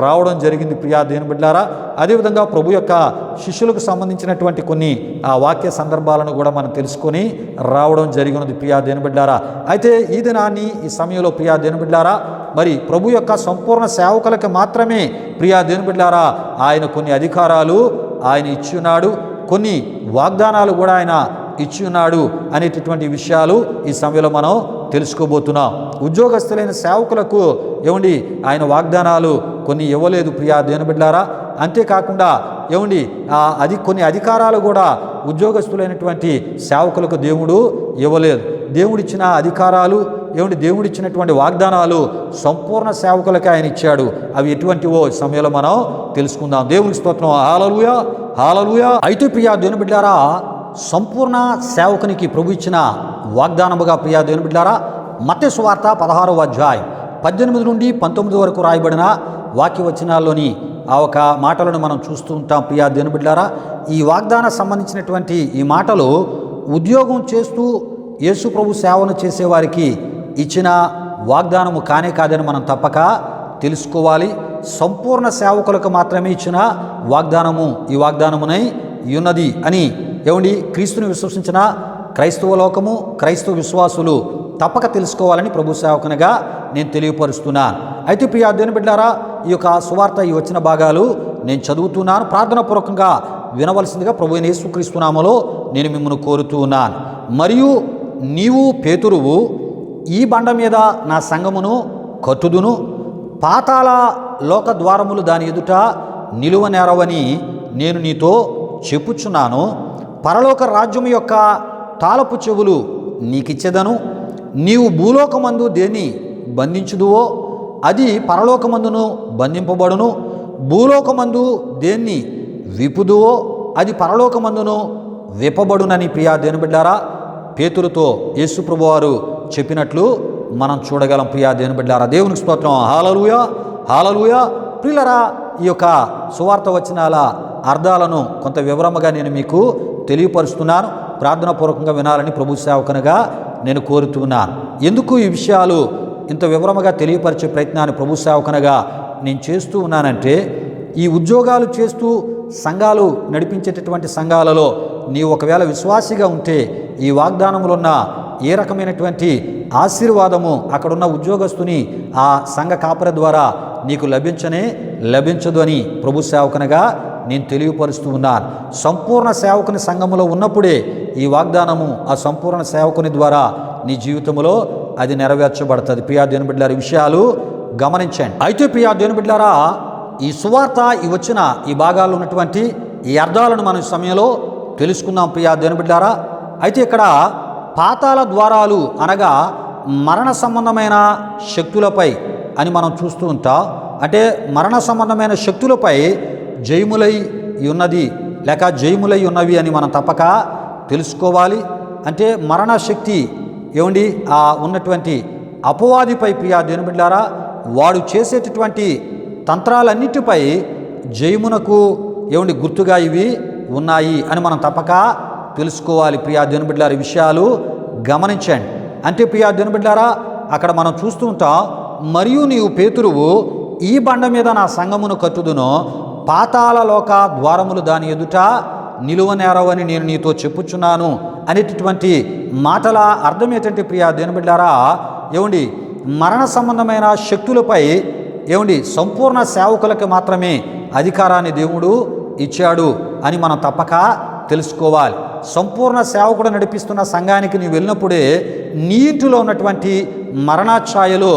రావడం జరిగింది. ప్రియా దేవుని బిడ్డారా, అదేవిధంగా ప్రభు యొక్క శిష్యులకు సంబంధించినటువంటి కొన్ని ఆ వాక్య సందర్భాలను కూడా మనం తెలుసుకొని రావడం జరిగినది. ప్రియా దేవుని బిడ్డారా, అయితే ఈ దినాన్ని ఈ సమయంలో ప్రియా దేవుని బిడ్డారా, మరి ప్రభు యొక్క సంపూర్ణ సేవకులకు మాత్రమే ప్రియా దేవుని బిడ్డారా ఆయన కొన్ని అధికారాలు ఆయన ఇచ్చి ఉన్నాడు, కొన్ని వాగ్దానాలు కూడా ఆయన ఇచ్చి ఉన్నాడు అనేటటువంటి విషయాలు ఈ సమయంలో మనం తెలుసుకోబోతున్నాం. ఉద్యోగస్తులైన సేవకులకు ఆయన వాగ్దానాలు కొన్ని ఇవ్వలేదు ప్రియా దేవుని బిడ్డారా. అంతేకాకుండా కొన్ని అధికారాలు కూడా ఉద్యోగస్తులైనటువంటి సేవకులకు దేవుడు ఇవ్వలేదు. దేవుడిచ్చిన అధికారాలు దేవుడిచ్చినటువంటి వాగ్దానాలు సంపూర్ణ సేవకులకి ఆయన ఇచ్చాడు. అవి ఎటువంటివో సమయంలో మనం తెలుసుకుందాం. దేవునికి స్తోత్రం. హల్లెలూయా, హల్లెలూయా. అయితే ప్రియా దేవుని బిడ్డారా, సంపూర్ణ సేవకునికి ప్రభు ఇచ్చిన వాగ్దానముగా ప్రియా దేవుని బిడ్డారా, మత్తయి సువార్త 16వ అధ్యాయం 18 నుండి 19 వరకు రాయబడిన వాక్యవచనాల్లోని ఆ ఒక మాటలను మనం చూస్తూ ఉంటాం. ప్రియా దేవుని బిడ్డారా, ఈ వాగ్దాన సంబంధించినటువంటి ఈ మాటలు ఉద్యోగం చేస్తూ యేసు ప్రభు సేవను చేసేవారికి ఇచ్చిన వాగ్దానము కానే కాదని మనం తప్పక తెలుసుకోవాలి. సంపూర్ణ సేవకులకు మాత్రమే ఇచ్చిన వాగ్దానము ఈ వాగ్దానమునై ఉన్నది అని క్రీస్తుని విశ్వసించిన క్రైస్తవ లోకము క్రైస్తవ విశ్వాసులు తప్పక తెలుసుకోవాలని ప్రభు సేవకునిగా నేను తెలియపరుస్తున్నాను. అయితే ప్రియా దేవుని బిడ్డారా, ఈ యొక్క సువార్త ఈ వచ్చిన భాగాలు నేను చదువుతున్నాను. ప్రార్థనాపూర్వకంగా వినవలసిందిగా ప్రభు అయిన యేసుక్రీస్తు నామములో నేను మిమ్మల్ని కోరుతూ ఉన్నాను. మరియు నీవు పేతురువు, ఈ బండ మీద నా సంఘమును కట్టుదును, పాతాళ లోక ద్వారములు దాని ఎదుట నిలువనేరవని నేను నీతో చెప్పుచున్నాను. పరలోక రాజ్యం యొక్క తాళపు చెవులు నీకిచ్చెదను. నీవు భూలోకమందు దేన్ని బంధించుదువో అది పరలోకమందును బంధింపబడును. భూలోకమందు దేన్ని విప్పుదువో అది పరలోకమందును విప్పబడునని ప్రియా దేవుని బిడ్డారా పేతురుతో యేసు ప్రభువారు చెప్పినట్లు మనం చూడగలం. ప్రియా దేవుని బిడ్డారా, దేవునికి స్తోత్రం. హల్లెలూయా, హల్లెలూయా. ప్రియులరా, ఈ యొక్క సువార్త వచనాల అర్థాలను కొంత వివరముగా నేను మీకు తెలియపరుస్తున్నాను. ప్రార్థనాపూర్వకంగా వినాలని ప్రభు సేవకునిగా నేను కోరుతున్నాను. ఎందుకు ఈ విషయాలు ఇంత వివరముగా తెలియపరిచే ప్రయత్నాన్ని ప్రభు సేవకునిగా నేను చేస్తూ ఉన్నానంటే, ఈ ఉద్యోగాలు చేస్తూ సంఘాలు నడిపించేటటువంటి సంఘాలలో నీవు ఒకవేళ విశ్వాసిగా ఉంటే ఈ వాగ్దానములు ఉన్న ఏ రకమైనటువంటి ఆశీర్వాదము అక్కడున్న ఉద్యోగస్తుని ఆ సంఘ కాపరి ద్వారా నీకు లభించదు అని ప్రభు సేవకునిగా నేను తెలియపరుస్తూ ఉన్నాను. సంపూర్ణ సేవకుని సంఘములో ఉన్నప్పుడే ఈ వాగ్దానము ఆ సంపూర్ణ సేవకుని ద్వారా నీ జీవితంలో అది నెరవేర్చబడుతుంది. ప్రియా దేవుని బిడ్డలారా, ఈ విషయాలు గమనించండి. అయితే ప్రియా దేవుని బిడ్డలారా, ఈ సువార్త ఈ వచ్చిన ఈ భాగాల్లో ఉన్నటువంటి ఈ అర్థాలను మనం ఈ సమయంలో తెలుసుకుందాం. ప్రియా దేవుని బిడ్డలారా, అయితే ఇక్కడ పాతాళ ద్వారాలు అనగా మరణ సంబంధమైన శక్తులపై అని మనం చూస్తూ ఉంటాం. అంటే మరణ సంబంధమైన శక్తులపై జయములై ఉన్నది లేక జయములై ఉన్నవి అని మనం తప్పక తెలుసుకోవాలి. అంటే మరణ శక్తి ఏమండి ఆ ఉన్నటువంటి అపవాదిపై ప్రియా దేవుని బిడ్డలారా వాడు చేసేటటువంటి తంత్రాలన్నిటిపై జయమునకు ఏమండి గుర్తుగా ఇవి ఉన్నాయి అని మనం తప్పక తెలుసుకోవాలి. ప్రియా దేవుని బిడ్డలారా, ఈ విషయాలు గమనించండి. అంటే ప్రియా దేవుని బిడ్డలారా, అక్కడ మనం చూస్తూ ఉంటాం, మరియు నీవు పేతురువు ఈ బండ మీద నా సంఘమును కట్టుదును, పాతాళ లోక ద్వారములు దాని ఎదుట నిలువనేరవని నేను నీతో చెప్పుచున్నాను అనేటటువంటి మాటల అర్థం ఏంటంటే ప్రియా దేవుని బిడ్డలారా, ఏమండి మరణ సంబంధమైన శక్తులపై ఏమండి సంపూర్ణ సేవకులకు మాత్రమే అధికారాన్ని దేవుడు ఇచ్చాడు అని మనం తప్పక తెలుసుకోవాలి. సంపూర్ణ సేవకుడు నడిపిస్తున్న సంఘానికి నీవు వెళ్ళినప్పుడే నీ ఇంటిలో ఉన్నటువంటి మరణాఛాయలు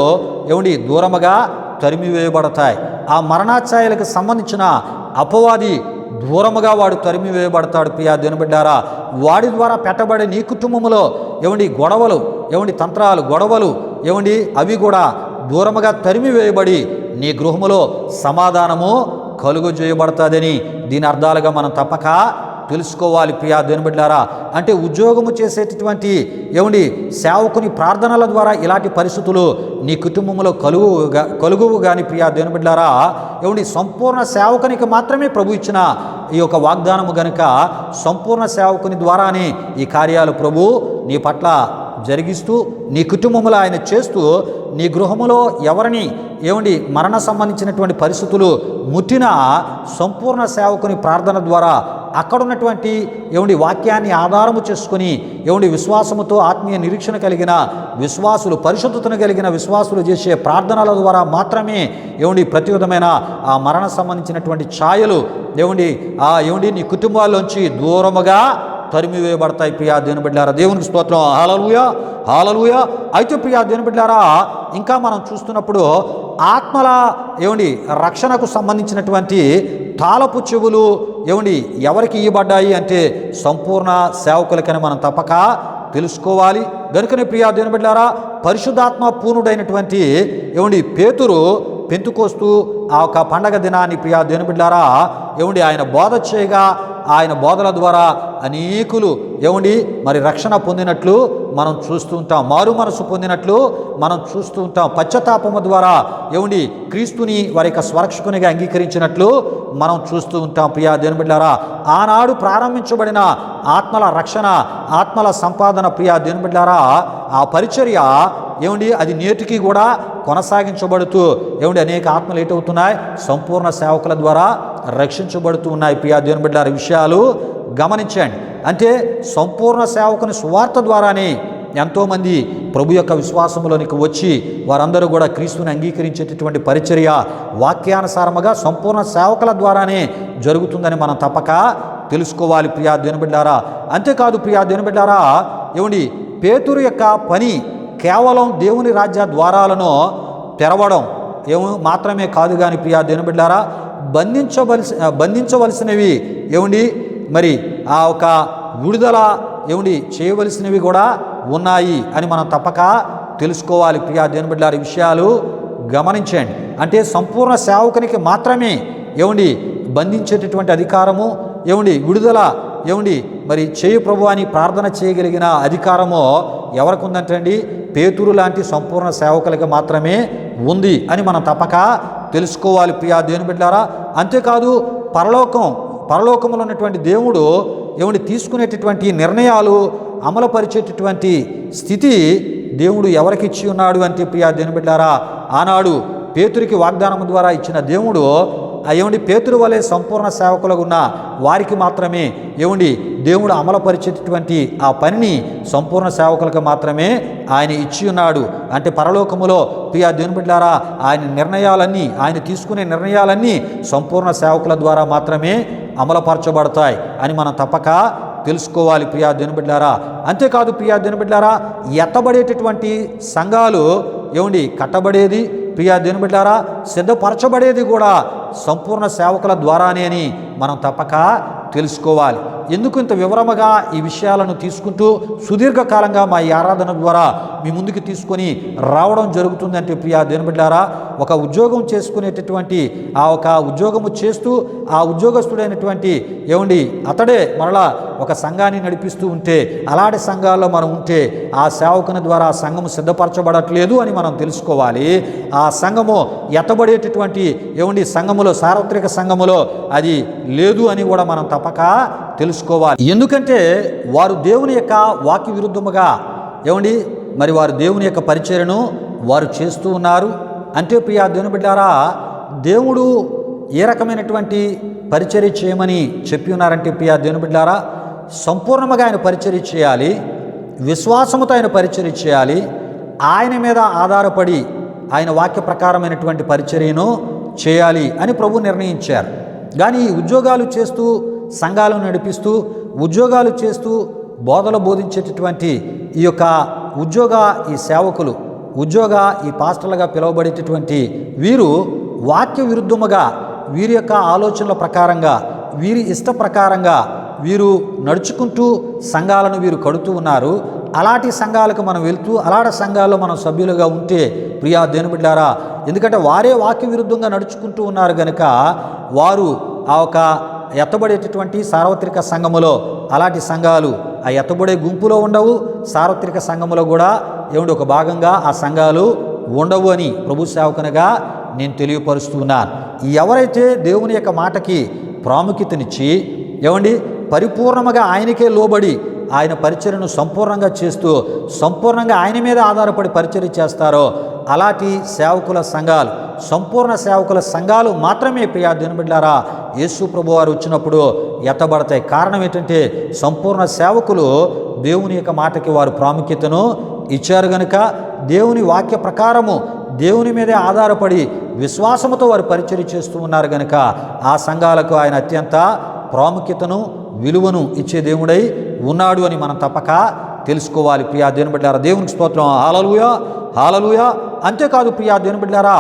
ఏమండి దూరముగా తరిమివేయబడతాయి. ఆ మరణాఛాయలకు సంబంధించిన అపవాది దూరముగా వాడు తరిమివేయబడతాడు. ప్రియా దేవుని బిడ్డారా, వాడి ద్వారా పెట్టబడే నీ కుటుంబంలో ఏమండి గొడవలు ఏమండి తంత్రాలు గొడవలు ఏమండి అవి కూడా దూరముగా తరిమివేయబడి నీ గృహములో సమాధానము కలుగజేయబడుతుందని దీని అర్థాలుగా మనం తప్పక తెలుసుకోవాలి. ప్రియా దేవుని బిడ్డలారా, అంటే ఉద్యోగము చేసేటటువంటి ఏమండి సేవకుని ప్రార్థనల ద్వారా ఇలాంటి పరిస్థితులు నీ కుటుంబంలో కలుగువు కానీ ప్రియా దేవుని బిడ్డలారా, ఏమండి సంపూర్ణ సేవకునికి మాత్రమే ప్రభు ఇచ్చిన ఈ యొక్క వాగ్దానము గనుక సంపూర్ణ సేవకుని ద్వారానే ఈ కార్యాలు ప్రభు నీ పట్ల జరిగిస్తూ నీ కుటుంబంలో ఆయన చేస్తూ నీ గృహములో ఎవరిని ఏమండి మరణ సంబంధించినటువంటి పరిస్థితులు ముట్టిన సంపూర్ణ సేవకుని ప్రార్థన ద్వారా అక్కడున్నటువంటి ఏమండి వాక్యాన్ని ఆధారము చేసుకొని ఏమండి విశ్వాసముతో ఆత్మీయ నిరీక్షణ కలిగిన విశ్వాసులు పరిశుద్ధతను కలిగిన విశ్వాసులు చేసే ప్రార్థనల ద్వారా మాత్రమే ఏమండి ప్రతి విధమైన ఆ మరణ సంబంధించినటువంటి ఛాయలు ఏమండి నీ కుటుంబాల్లోంచి దూరముగా తరిమివేయబడతాయి. ప్రియా దేవుని బిడ్డలారా, దేవునికి స్తోత్రం. హల్లెలూయా, హల్లెలూయా. అయితే ప్రియా దేవుని బిడ్డలారా, ఇంకా మనం చూస్తున్నప్పుడు ఆత్మల ఏమండి రక్షణకు సంబంధించినటువంటి తాళపు చెవులు ఏమండి ఎవరికి ఇవ్వబడ్డాయి అంటే సంపూర్ణ సేవకులకని మనం తప్పక తెలుసుకోవాలి. గనుకనే ప్రియా దేవుని బిడ్డలారా, పరిశుద్ధాత్మ పూర్ణుడైనటువంటి ఏమండి పేతురు పెంతుకోస్తూ ఆ యొక్క పండగ దినాన్ని ప్రియా దేవుని బిడ్డలారా ఏమండి ఆయన బోధ చేయగా ఆయన బోధల ద్వారా అనేకులు ఏమండి మరి రక్షణ పొందినట్లు మనం చూస్తూ ఉంటాం. మారు మనసు పొందినట్లు మనం చూస్తూ ఉంటాం. పశ్చాత్తాపము ద్వారా ఏమండి క్రీస్తుని వారి యొక్క స్వరక్షకునిగా అంగీకరించినట్లు మనం చూస్తూ ఉంటాం. ప్రియా దేవుని బిడ్డలారా, ఆనాడు ప్రారంభించబడిన ఆత్మల రక్షణ ఆత్మల సంపాదన ప్రియా దేవుని బిడ్డలారా ఆ పరిచర్య ఏమండి అది నేటికి కూడా కొనసాగించబడుతూ ఏమండి అనేక ఆత్మలు ఏటవుతున్నాయి సంపూర్ణ సేవకుల ద్వారా రక్షించబడుతూ ఉన్నాయి. ప్రియా దేవుని బిడ్డలారా, విషయాలు గమనించండి. అంటే సంపూర్ణ సేవకుని సువార్త ద్వారానే ఎంతోమంది ప్రభు యొక్క విశ్వాసంలోనికి వచ్చి వారందరూ కూడా క్రీస్తుని అంగీకరించేటటువంటి పరిచర్య వాక్యానుసారముగా సంపూర్ణ సేవకుల ద్వారానే జరుగుతుందని మనం తప్పక తెలుసుకోవాలి. ప్రియా దేవుని బిడ్డలారా, అంతేకాదు ప్రియా దేవుని బిడ్డలారా ఏమండి పేతురు యొక్క పని కేవలం దేవుని రాజ్య ద్వారాలను తెరవడం మాత్రమే కాదు కానీ ప్రియా దేవుని బిడ్డలారా బంధించవలసినవి ఏమండి మరి ఆ ఒక విడుదల ఏమండి చేయవలసినవి కూడా ఉన్నాయి అని మనం తప్పక తెలుసుకోవాలి. ప్రియా దేవుని బిడ్డలారా, ఈ విషయాలు గమనించండి. అంటే సంపూర్ణ సేవకునికి మాత్రమే ఏమండి బంధించేటటువంటి అధికారము, ఏమండి విడుదల ఏమండి మరి చేయి ప్రభు అని ప్రార్థన చేయగలిగిన అధికారము ఎవరికి ఉందంటే అండి పేతురు లాంటి సంపూర్ణ సేవకులకి మాత్రమే ఉంది అని మనం తప్పక తెలుసుకోవాలి. ప్రియా దేవుని బిడ్డలారా, అంతేకాదు పరలోకంలో ఉన్నటువంటి దేవుడు ఏమండి తీసుకునేటటువంటి నిర్ణయాలు అమలుపరిచేటటువంటి స్థితి దేవుడు ఎవరికి ఇచ్చి ఉన్నాడు అంటే ప్రియా దేవుని బిడ్డలారా, ఆనాడు పేతురికి వాగ్దానం ద్వారా ఇచ్చిన దేవుడు ఏమండి పేతురు వలె సంపూర్ణ సేవకులుగా ఉన్న వారికి మాత్రమే ఏమండి దేవుడు అమలుపరిచేటటువంటి ఆ పనిని సంపూర్ణ సేవకులకు మాత్రమే ఆయన ఇచ్చి ఉన్నాడు. అంటే పరలోకములో ప్రియా దేవుని బిడ్డలారా, ఆయన తీసుకునే నిర్ణయాలన్నీ సంపూర్ణ సేవకుల ద్వారా మాత్రమే అమలుపరచబడతాయి అని మనం తప్పక తెలుసుకోవాలి. ప్రియా దేవుని బిడ్డలారా, అంతేకాదు ప్రియా దేవుని బిడ్డలారా, ఎత్తబడేటటువంటి సంఘాలు ఏమండి కట్టబడేది ప్రియా దేవుని బిడ్డలారా, సిద్ధపరచబడేది కూడా సంపూర్ణ సేవకుల ద్వారానే అని మనం తప్పక తెలుసుకోవాలి. ఎందుకు ఇంత వివరముగా ఈ విషయాలను తీసుకుంటూ సుదీర్ఘకాలంగా మా ఈ ఆరాధన ద్వారా మీ ముందుకు తీసుకొని రావడం జరుగుతుందంటే ప్రియా దేవుని బిడ్డలారా, ఒక ఉద్యోగం చేసుకునేటటువంటి ఆ ఒక ఉద్యోగము చేస్తూ ఆ ఉద్యోగస్తుడైనటువంటి ఏమండి అతడే మరలా ఒక సంఘాన్ని నడిపిస్తూ ఉంటే, అలాంటి సంఘాల్లో మనం ఉంటే ఆ సేవకుని ద్వారా ఆ సంఘము సిద్ధపరచబడట్లేదు అని మనం తెలుసుకోవాలి. ఆ సంఘము ఎత్తబడేటటువంటి ఏమండి సంఘములో, సార్వత్రిక సంఘములో అది లేదు అని కూడా మనం తప్పక తెలుసుకోవాలి. ఎందుకంటే వారు దేవుని యొక్క వాక్య విరుద్ధముగా ఏమండి మరి వారు దేవుని యొక్క పరిచర్యను వారు చేస్తూ ఉన్నారు. అంటే ప్రియా దేవుని బిడ్డలారా, దేవుడు ఏ రకమైనటువంటి పరిచర్య చేయమని చెప్పి ఉన్నారంటే ప్రియా దేవుని బిడ్డలారా, సంపూర్ణముగా ఆయన పరిచర్య చేయాలి, విశ్వాసముతో ఆయన పరిచర్య చేయాలి, ఆయన మీద ఆధారపడి ఆయన వాక్య ప్రకారమైనటువంటి పరిచర్యను చేయాలి అని ప్రభు నిర్ణయించారు. కానీ ఉద్యోగాలు చేస్తూ సంఘాలను నడిపిస్తూ ఉద్యోగాలు చేస్తూ బోధలు బోధించేటటువంటి ఈ సేవకులు ఈ పాస్టర్లుగా పిలువబడేటటువంటి వీరు వాక్య విరుద్ధముగా వీరి యొక్క ఆలోచనల ప్రకారంగా వీరి ఇష్ట ప్రకారంగా వీరు నడుచుకుంటూ సంఘాలను వీరు కడుతూ ఉన్నారు. అలాంటి సంఘాలకు మనం వెళ్తూ అలాంటి సంఘాల్లో మనం సభ్యులుగా ఉంటే ప్రియా దేవుని బిడ్డలారా, ఎందుకంటే వారే వాక్య విరుద్ధంగా నడుచుకుంటూ ఉన్నారు కనుక వారు ఆ ఒక ఎత్తబడేటటువంటి సార్వత్రిక సంఘములో అలాంటి సంఘాలు ఆ ఎత్తబడే గుంపులో ఉండవు, సార్వత్రిక సంఘములో కూడా ఏమిటి ఒక భాగంగా ఆ సంఘాలు ఉండవు అని ప్రభు సేవకునిగా నేను తెలియపరుస్తున్నాను. ఎవరైతే దేవుని యొక్క మాటకి ప్రాముఖ్యతనిచ్చి ఏమండి పరిపూర్ణముగా ఆయనకే లోబడి ఆయన పరిచర్యను సంపూర్ణంగా చేస్తూ సంపూర్ణంగా ఆయన మీద ఆధారపడి పరిచర్య చేస్తారో అలాంటి సేవకుల సంఘాలు, సంపూర్ణ సేవకుల సంఘాలు మాత్రమే ప్రియా దేవుని బిడ్డలారా యేసు ప్రభు వారు వచ్చినప్పుడు ఎత్తబడతాయి. కారణం ఏంటంటే సంపూర్ణ సేవకులు దేవుని యొక్క మాటకి వారు ప్రాముఖ్యతను ఇచ్చారు గనుక, దేవుని వాక్య ప్రకారము దేవుని మీదే ఆధారపడి విశ్వాసముతో వారు పరిచర్య చేస్తూ ఉన్నారు గనుక ఆ సంఘాలకు ఆయన అత్యంత ప్రాముఖ్యతను విలువను ఇచ్చే దేవుడై ఉన్నాడు అని మనం తప్పక తెలుసుకోవాలి. ప్రియా దేవుని బిడ్డలారా, దేవునికి స్తోత్రం, హల్లెలూయా హల్లెలూయా. అంతేకాదు ప్రియా దేవుని బిడ్డలారా,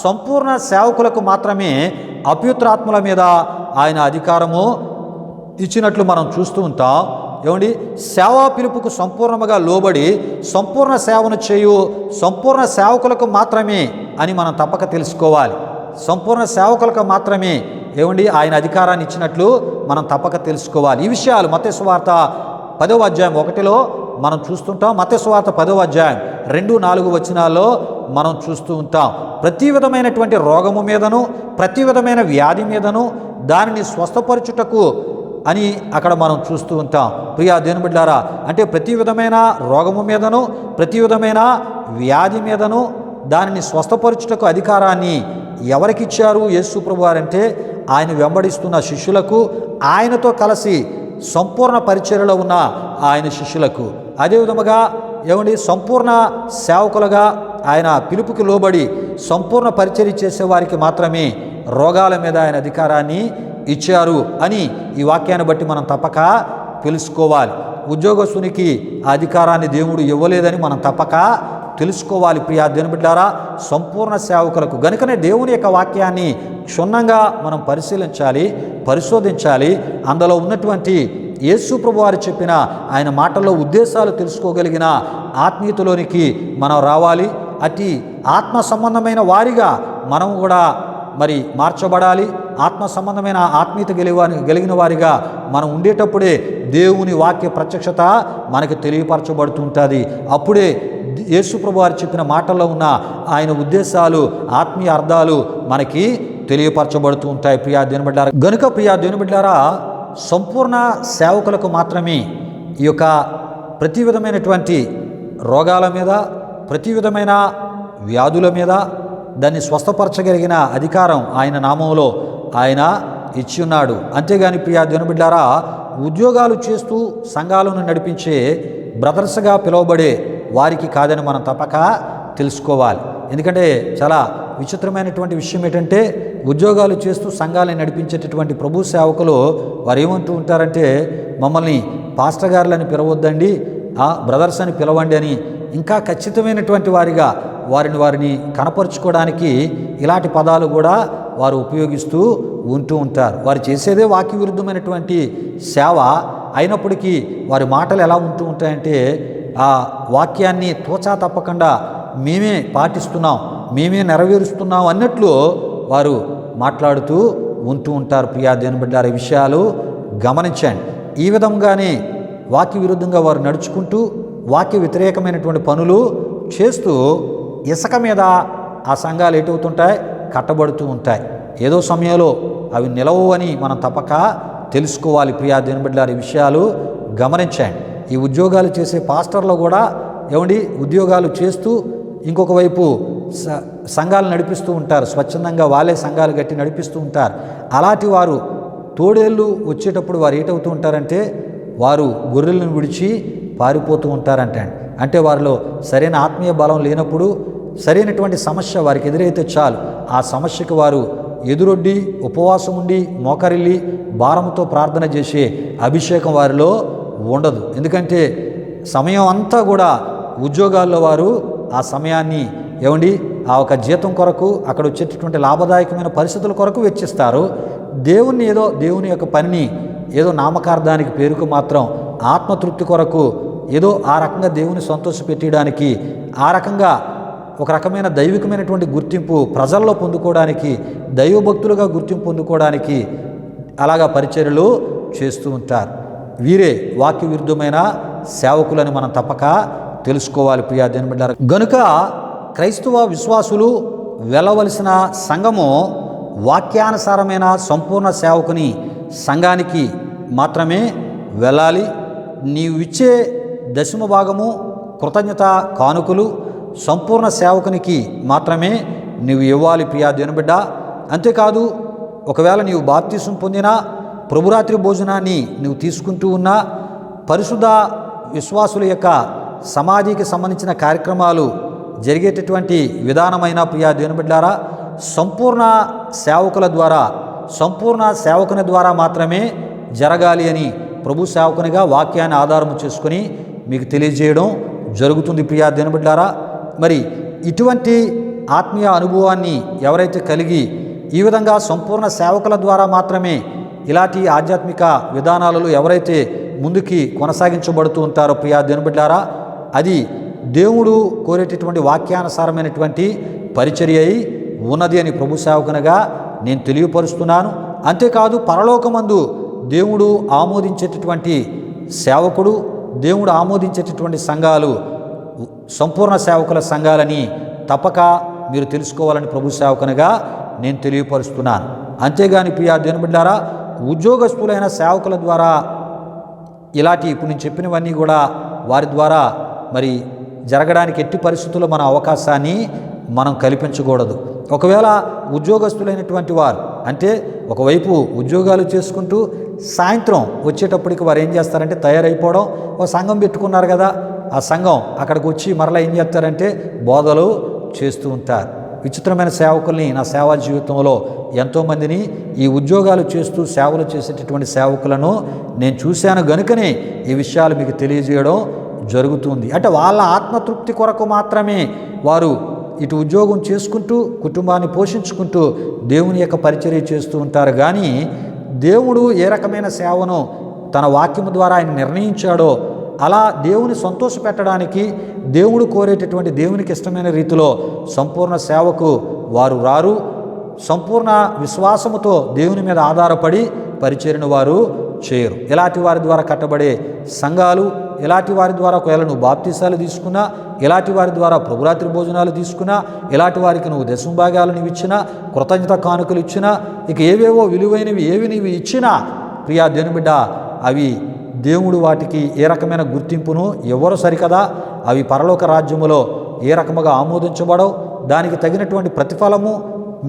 సంపూర్ణ సేవకులకు మాత్రమే అపవిత్రాత్మల మీద ఆయన అధికారము ఇచ్చినట్లు మనం చూస్తూ ఉంటాం. ఏమండి సేవా పిలుపుకు సంపూర్ణముగా లోబడి సంపూర్ణ సేవను చేయు సంపూర్ణ సేవకులకు మాత్రమే అని మనం తప్పక తెలుసుకోవాలి. సంపూర్ణ సేవకులకు మాత్రమే ఏమండి ఆయన అధికారాన్ని ఇచ్చినట్లు మనం తప్పక తెలుసుకోవాలి. ఈ విషయాలు మత్తయి సువార్త 10వ అధ్యాయం 1లో మనం చూస్తుంటాం. మత్తయి సువార్త 10వ అధ్యాయం 2-4 వచనాల్లో మనం చూస్తూ ఉంటాం. ప్రతి విధమైనటువంటి రోగము మీదను ప్రతి విధమైన వ్యాధి మీదను దానిని స్వస్థపరచుటకు అని అక్కడ మనం చూస్తూ ఉంటాం. ప్రియా దేవుని బిడ్డలారా, అంటే ప్రతి విధమైన రోగము మీదను ప్రతి విధమైన వ్యాధి మీదను దానిని స్వస్థపరచుటకు అధికారాన్ని ఎవరికిచ్చారు యేసు ప్రభు వారంటే ఆయన వెంబడిస్తున్న శిష్యులకు, ఆయనతో కలిసి సంపూర్ణ పరిచర్యలో ఉన్న ఆయన శిష్యులకు. అదేవిధముగా ఏమండి సంపూర్ణ సేవకులుగా ఆయన పిలుపుకి లోబడి సంపూర్ణ పరిచర్య చేసేవారికి మాత్రమే రోగాల మీద ఆయన అధికారాన్ని ఇచ్చారు అని ఈ వాక్యాన్ని బట్టి మనం తప్పక తెలుసుకోవాలి. ఉద్యోగస్తునికి ఆ అధికారాన్ని దేవుడు ఇవ్వలేదని మనం తప్పక తెలుసుకోవాలి ప్రియా దేవుని బిడ్డారా, సంపూర్ణ సేవకులకు. గనుకనే దేవుని యొక్క వాక్యాన్ని క్షుణ్ణంగా మనం పరిశీలించాలి, పరిశోధించాలి. అందులో ఉన్నటువంటి యేసు ప్రభు వారు చెప్పిన ఆయన మాటల్లో ఉద్దేశాలు తెలుసుకోగలిగిన ఆత్మీయతలోనికి మనం రావాలి. అతి ఆత్మ సంబంధమైన వారిగా మనం కూడా మరి మార్చబడాలి. ఆత్మ సంబంధమైన ఆత్మీయత కలిగిన వారిగా మనం ఉండేటప్పుడే దేవుని వాక్య ప్రత్యక్షత మనకి తెలియపరచబడుతుంటుంది. అప్పుడే యేసు ప్రభు వారు చెప్పిన మాటల్లో ఉన్న ఆయన ఉద్దేశాలు, ఆత్మీయ అర్థాలు మనకి తెలియపరచబడుతూ ఉంటాయి ప్రియా దేవుని బిడ్డారా. గనుక ప్రియా దేవుని బిడ్డారా, సంపూర్ణ సేవకులకు మాత్రమే ఈ యొక్క ప్రతి విధమైనటువంటి రోగాల మీద, ప్రతి విధమైన వ్యాధుల మీద దాన్ని స్వస్థపరచగలిగిన అధికారం ఆయన నామంలో ఆయన ఇచ్చి ఉన్నాడు. అంతేగాని ప్రియా దేవుని బిడ్డారా, ఉద్యోగాలు చేస్తూ సంఘాలను నడిపించే బ్రదర్స్గా పిలువబడే వారికి కాదని మనం తప్పక తెలుసుకోవాలి. ఎందుకంటే చాలా విచిత్రమైనటువంటి విషయం ఏంటంటే, ఉద్యోగాలు చేస్తూ సంఘాలను నడిపించేటటువంటి ప్రభు సేవకులు వారు ఏమంటూ ఉంటారంటే, మమ్మల్ని పాస్టర్ గారులని పిలవద్దండి, బ్రదర్స్ అని పిలవండి అని ఇంకా ఖచ్చితమైనటువంటి వారిగా వారిని కనపరుచుకోవడానికి ఇలాంటి పదాలు కూడా వారు ఉపయోగిస్తూ ఉంటూ ఉంటారు. వారు చేసేదే వాక్య విరుద్ధమైనటువంటి సేవ అయినప్పటికీ వారి మాటలు ఎలా ఉంటూ ఉంటాయంటే, ఆ వాక్యాన్ని తోచా తప్పకుండా మేమే పాటిస్తున్నాం, మేమే నెరవేరుస్తున్నాం అన్నట్లు వారు మాట్లాడుతూ ఉంటూ ఉంటారు. ప్రియా దేవుని బిడ్డలారా, ఈ విషయాలు గమనించండి. ఈ విధంగానే వాక్య విరుద్ధంగా వారు నడుచుకుంటూ వాక్య వ్యతిరేకమైనటువంటి పనులు చేస్తూ ఇసుక మీద ఆ సంఘాలు ఎటువుతుంటాయి, కట్టబడుతూ ఉంటాయి. ఏదో సమయంలో అవి నిలవు అని మనం తప్పక తెలుసుకోవాలి. ప్రియా దేవుని బిడ్డలారా, ఈ విషయాలు గమనించండి. ఈ ఉద్యోగాలు చేసే పాస్టర్లు కూడా ఉద్యోగాలు చేస్తూ ఇంకొక వైపు సంఘాలు నడిపిస్తూ ఉంటారు. స్వచ్ఛందంగా వాళ్ళే సంఘాలు కట్టి నడిపిస్తూ ఉంటారు. అలాంటి వారు తోడేళ్ళు వచ్చేటప్పుడు వారు ఏటవుతూ ఉంటారంటే, వారు గొర్రెలను విడిచి పారిపోతూ ఉంటారంటే, అంటే వారిలో సరైన ఆత్మీయ బలం లేనప్పుడు సరైనటువంటి సమస్య వారికి ఎదురైతే చాలు, ఆ సమస్యకు వారు ఎదురొడ్డి ఉపవాసం ఉండి మోకరిల్లి భారంతో ప్రార్థన చేసే అభిషేకం వారిలో ఉండదు. ఎందుకంటే సమయం అంతా కూడా ఉద్యోగాల్లో వారు ఆ సమయాన్ని ఆ ఒక జీతం కొరకు, అక్కడ వచ్చేటటువంటి లాభదాయకమైన పరిస్థితుల కొరకు వెచ్చిస్తారు. దేవుని యొక్క పనిని ఏదో నామకార్థానికి పేరుకు మాత్రం ఆత్మతృప్తి కొరకు ఏదో ఆ రకంగా దేవుని సంతోషపెట్టడానికి, ఆ రకంగా ఒక రకమైన దైవికమైనటువంటి గుర్తింపు ప్రజల్లో పొందుకోవడానికి, దైవభక్తులుగా గుర్తింపు పొందుకోవడానికి అలాగా పరిచర్యలు చేస్తూ ఉంటారు. వీరే వాక్య విరుద్ధమైన సేవకులని మనం తప్పక తెలుసుకోవాలి ప్రియా దేవుని బిడ్డలారా. గనుక క్రైస్తవ విశ్వాసులు వెళ్ళవలసిన సంఘము వాక్యానుసారమైన సంపూర్ణ సేవకుని సంఘానికి మాత్రమే వెళ్ళాలి. నీవు ఇచ్చే దశమ భాగము, కృతజ్ఞత కానుకలు సంపూర్ణ సేవకునికి మాత్రమే నీవు ఇవ్వాలి ప్రియా దేవుని బిడ్డ. అంతేకాదు, ఒకవేళ నీవు బాప్తిసం పొందినా, ప్రభురాత్రి భోజనాన్ని నువ్వు తీసుకుంటూ ఉన్నా, పరిశుద్ధ విశ్వాసుల యొక్క సమాధికి సంబంధించిన కార్యక్రమాలు జరిగేటటువంటి విధానమైన ప్రియా దేవుని బిడ్డలారా, సంపూర్ణ సేవకుల ద్వారా, సంపూర్ణ సేవకుని ద్వారా మాత్రమే జరగాలి అని ప్రభు సేవకునిగా వాక్యాన్ని ఆధారం చేసుకుని మీకు తెలియజేయడం జరుగుతుంది ప్రియా దేవుని బిడ్డలారా. మరి ఇటువంటి ఆత్మీయ అనుభవాన్ని ఎవరైతే కలిగి ఈ విధంగా సంపూర్ణ సేవకుల ద్వారా మాత్రమే ఇలాంటి ఆధ్యాత్మిక విధానాలలో ఎవరైతే ముందుకి కొనసాగించబడుతూ ఉంటారో ప్రియా దేవుని బిడ్డలారా, అది దేవుడు కోరేటటువంటి వాక్యానుసారమైనటువంటి పరిచర్య అయి ఉన్నది అని ప్రభు సేవకునిగా నేను తెలియపరుస్తున్నాను. అంతేకాదు, పరలోకమందు దేవుడు ఆమోదించేటటువంటి సేవకుడు, దేవుడు ఆమోదించేటటువంటి సంఘాలు సంపూర్ణ సేవకుల సంఘాలని తప్పక మీరు తెలుసుకోవాలని ప్రభు సేవకునిగా నేను తెలియపరుస్తున్నాను. అంతేగాని ప్రియా దేవుని బిడ్డలారా, ఉద్యోగస్తులైన సేవకుల ద్వారా ఇలాంటి ఇప్పుడు నేను చెప్పినవన్నీ కూడా వారి ద్వారా మరి జరగడానికి ఎట్టి పరిస్థితుల్లో మన అవకాశాన్ని మనం కల్పించకూడదు. ఒకవేళ ఉద్యోగస్తులైనటువంటి వారు అంటే ఒకవైపు ఉద్యోగాలు చేసుకుంటూ సాయంత్రం వచ్చేటప్పటికి వారు ఏం చేస్తారంటే తయారైపోవడం, ఒక సంఘం పెట్టుకున్నారు కదా, ఆ సంఘం అక్కడికి వచ్చి మరలా ఏం చేస్తారంటే బోధలు చేస్తూ ఉంటారు. విచిత్రమైన సేవకుల్ని నా సేవా జీవితంలో ఎంతోమందిని ఈ ఉద్యోగాలు చేస్తూ సేవలు చేసేటటువంటి సేవకులను నేను చూశాను. గనుకనే ఈ విషయాలు మీకు తెలియజేయడం జరుగుతుంది. అంటే వాళ్ళ ఆత్మతృప్తి కొరకు మాత్రమే వారు ఇటు ఉద్యోగం చేసుకుంటూ కుటుంబాన్ని పోషించుకుంటూ దేవుని యొక్క పరిచర్య చేస్తూ ఉంటారు. కానీ దేవుడు ఏ రకమైన సేవను తన వాక్యము ద్వారా ఆయన నిర్ణయించాడో అలా దేవుని సంతోషపెట్టడానికి దేవుడు కోరేటటువంటి దేవునికి ఇష్టమైన రీతిలో సంపూర్ణ సేవకు వారు రారు. సంపూర్ణ విశ్వాసముతో దేవుని మీద ఆధారపడి పరిచర్యను వారు చేయరు. ఇలాంటి వారి ద్వారా కట్టబడే సంఘాలు, ఇలాంటి వారి ద్వారా ఒకవేళ నువ్వు బాప్తీసాలు తీసుకున్నా, ఇలాంటి వారి ద్వారా ప్రభురాత్రి భోజనాలు తీసుకున్నా, ఇలాంటి వారికి నువ్వు దశంభాగాలు నీవు ఇచ్చినా, కృతజ్ఞత కానుకలు ఇచ్చినా, ఇక ఏవేవో విలువైనవి ఏవి నీవు ఇచ్చినా ప్రియా దేవుని బిడ్డ, అవి దేవుడు వాటికి ఏ రకమైన గుర్తింపును ఎవరు సరికదా, అవి పరలోక రాజ్యములో ఏ రకముగా ఆమోదించబడవు. దానికి తగినటువంటి ప్రతిఫలము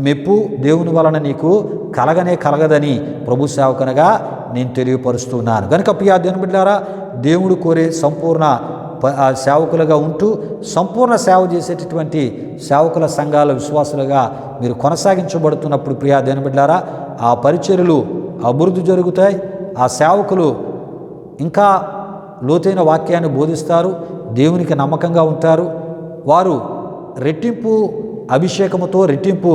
మెప్పు దేవుని వలన నీకు కలగదని ప్రభు సేవకునిగా నేను తెలియపరుస్తున్నాను. కనుక ప్రియా దేవుని బిడ్డలారా, దేవుడు కోరే సంపూర్ణ సేవకులుగా ఉంటూ సంపూర్ణ సేవ చేసేటటువంటి సేవకుల సంఘాల విశ్వాసులుగా మీరు కొనసాగించబడుతున్నప్పుడు ప్రియా దేవుని బిడ్డలారా, ఆ పరిచర్యలు అభివృద్ధి జరుగుతాయి. ఆ సేవకులు ఇంకా లోతైన వాక్యాన్ని బోధిస్తారు, దేవునికి నమ్మకంగా ఉంటారు. వారు రెట్టింపు అభిషేకముతో, రెట్టింపు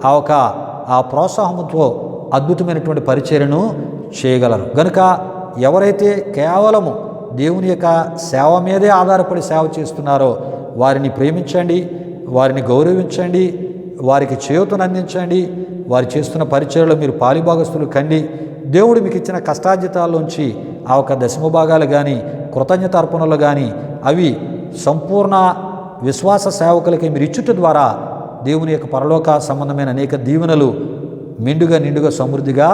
ఆ ప్రోత్సాహంతో అద్భుతమైనటువంటి పరిచర్యను చేయగలరు. కనుక ఎవరైతే కేవలము దేవుని యొక్క సేవ మీదే ఆధారపడి సేవ చేస్తున్నారో వారిని ప్రేమించండి, వారిని గౌరవించండి, వారికి చేయూతను అందించండి. వారు చేస్తున్న పరిచర్యలో మీరు పాలిభాగస్తులు కండి. దేవుడు మీకు ఇచ్చిన కష్టార్జితాల్లోంచి ఆ ఒక దశమ భాగాలు కానీ, కృతజ్ఞత అర్పణలు కానీ, అవి సంపూర్ణ విశ్వాస సేవకులకి మీరు ఇచ్చుట ద్వారా దేవుని యొక్క పరలోక సంబంధమైన అనేక దీవెనలు నిండుగా సమృద్ధిగా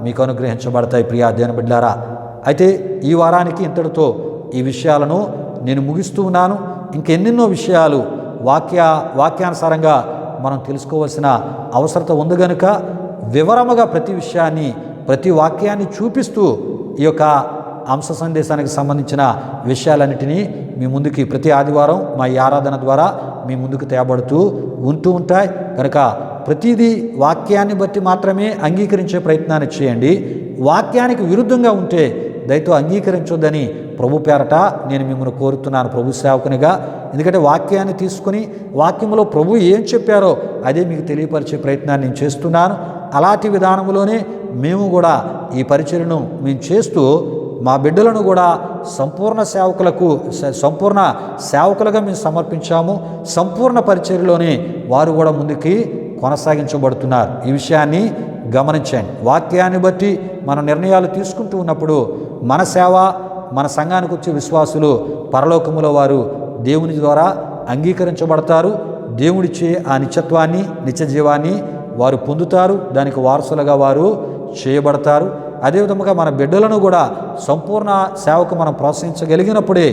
మీకు అనుగ్రహించబడతాయి ప్రియా దేవుని బిడ్డలారా. అయితే ఈ వారానికి ఇంతటితో ఈ విషయాలను నేను ముగిస్తూ ఉన్నాను. ఇంకెన్నెన్నో విషయాలు వాక్యానుసారంగా మనం తెలుసుకోవాల్సిన అవసరత ఉంది. కనుక వివరముగా ప్రతి విషయాన్ని, ప్రతి వాక్యాన్ని చూపిస్తూ ఈ యొక్క అంశ సందేశానికి సంబంధించిన విషయాలన్నిటినీ మీ ముందుకి ప్రతి ఆదివారం మా ఈ ఆరాధన ద్వారా మీ ముందుకు తేబడుతూ ఉంటాయి. కనుక ప్రతిదీ వాక్యాన్ని బట్టి మాత్రమే అంగీకరించే ప్రయత్నాన్ని చేయండి. వాక్యానికి విరుద్ధంగా ఉంటే దయతో అంగీకరించొద్దని ప్రభు పేరట నేను మిమ్మల్ని కోరుతున్నాను ప్రభు సేవకునిగా. ఎందుకంటే వాక్యాన్ని తీసుకుని వాక్యంలో ప్రభు ఏం చెప్పారో అదే మీకు తెలియపరిచే ప్రయత్నాన్ని నేను చేస్తున్నాను. అలాంటి విధానంలోనే మేము కూడా ఈ పరిచర్యను మేము చేస్తూ మా బిడ్డలను కూడా సంపూర్ణ సేవకులుగా మేము సమర్పించాము. సంపూర్ణ పరిచర్యలోనే వారు కూడా ముందుకి కొనసాగించబడుతున్నారు. ఈ విషయాన్ని గమనించండి. వాక్యాన్ని బట్టి మన నిర్ణయాలు తీసుకుంటూ ఉన్నప్పుడు మన సేవ, మన సంఘానికి వచ్చే విశ్వాసులు పరలోకములో వారు దేవుని ద్వారా అంగీకరించబడతారు. దేవుడిచ్చే ఆ నిత్యత్వాన్ని, నిత్య జీవాన్ని వారు పొందుతారు. దానికి వారసులుగా వారు చేయబడతారు. అదేవిధంగా మన బిడ్డలను కూడా సంపూర్ణ సేవకు మనం ప్రోత్సహించగలిగినప్పుడే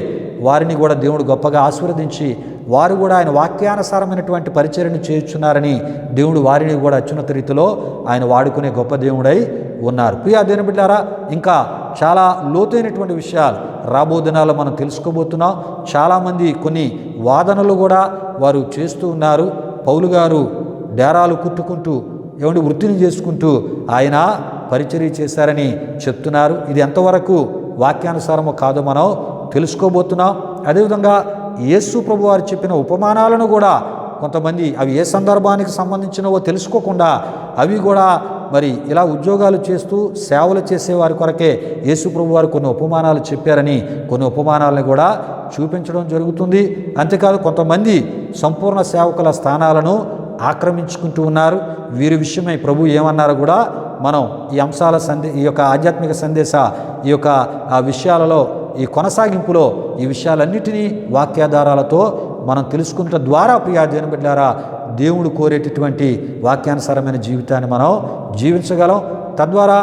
వారిని కూడా దేవుడు గొప్పగా ఆశీర్వదించి వారు కూడా ఆయన వాక్యానుసారమైనటువంటి పరిచర్యను చేయుచున్నారని దేవుడు వారిని కూడా అత్యున్నత రీతిలో ఆయన వాడుకునే గొప్ప దేవుడై ఉన్నారు. ప్రియా దేవుని బిడ్డలారా, ఇంకా చాలా లోతైనటువంటి విషయాలు రాబో దినాల్లో మనం తెలుసుకోబోతున్నాం. చాలామంది కొన్ని వాదనలు కూడా వారు చేస్తూ ఉన్నారు. పౌలు గారు డేరాలు కుట్టుకుంటూ వృత్తిని చేసుకుంటూ ఆయన పరిచర్య చేశారని చెప్తున్నారు. ఇది ఎంతవరకు వాక్యానుసారమో కాదో మనం తెలుసుకోబోతున్నాం. అదేవిధంగా యేసు ప్రభు వారు చెప్పిన ఉపమానాలను కూడా కొంతమంది అవి ఏ సందర్భానికి సంబంధించినవో తెలుసుకోకుండా అవి కూడా మరి ఇలా ఉద్యోగాలు చేస్తూ సేవలు చేసేవారి కొరకే యేసు ప్రభు వారు కొన్ని ఉపమానాలు చెప్పారని కొన్ని ఉపమానాలను కూడా చూపించడం జరుగుతుంది. అంతేకాదు కొంతమంది సంపూర్ణ సేవకుల స్థానాలను ఆక్రమించుకుంటూ ఉన్నారు. వీరి విషయమై ప్రభు ఏమన్నారో కూడా మనం ఈ అంశాల ఈ యొక్క ఆధ్యాత్మిక సందేశ ఈ యొక్క విషయాలలో ఈ కొనసాగింపులో ఈ విషయాలన్నిటినీ వాక్యాధారాలతో మనం తెలుసుకున్న ద్వారా ప్రియా దేవుని బిడ్డలారా, దేవుడు కోరేటటువంటి వాక్యానుసారమైన జీవితాన్ని మనం జీవించగలం. తద్వారా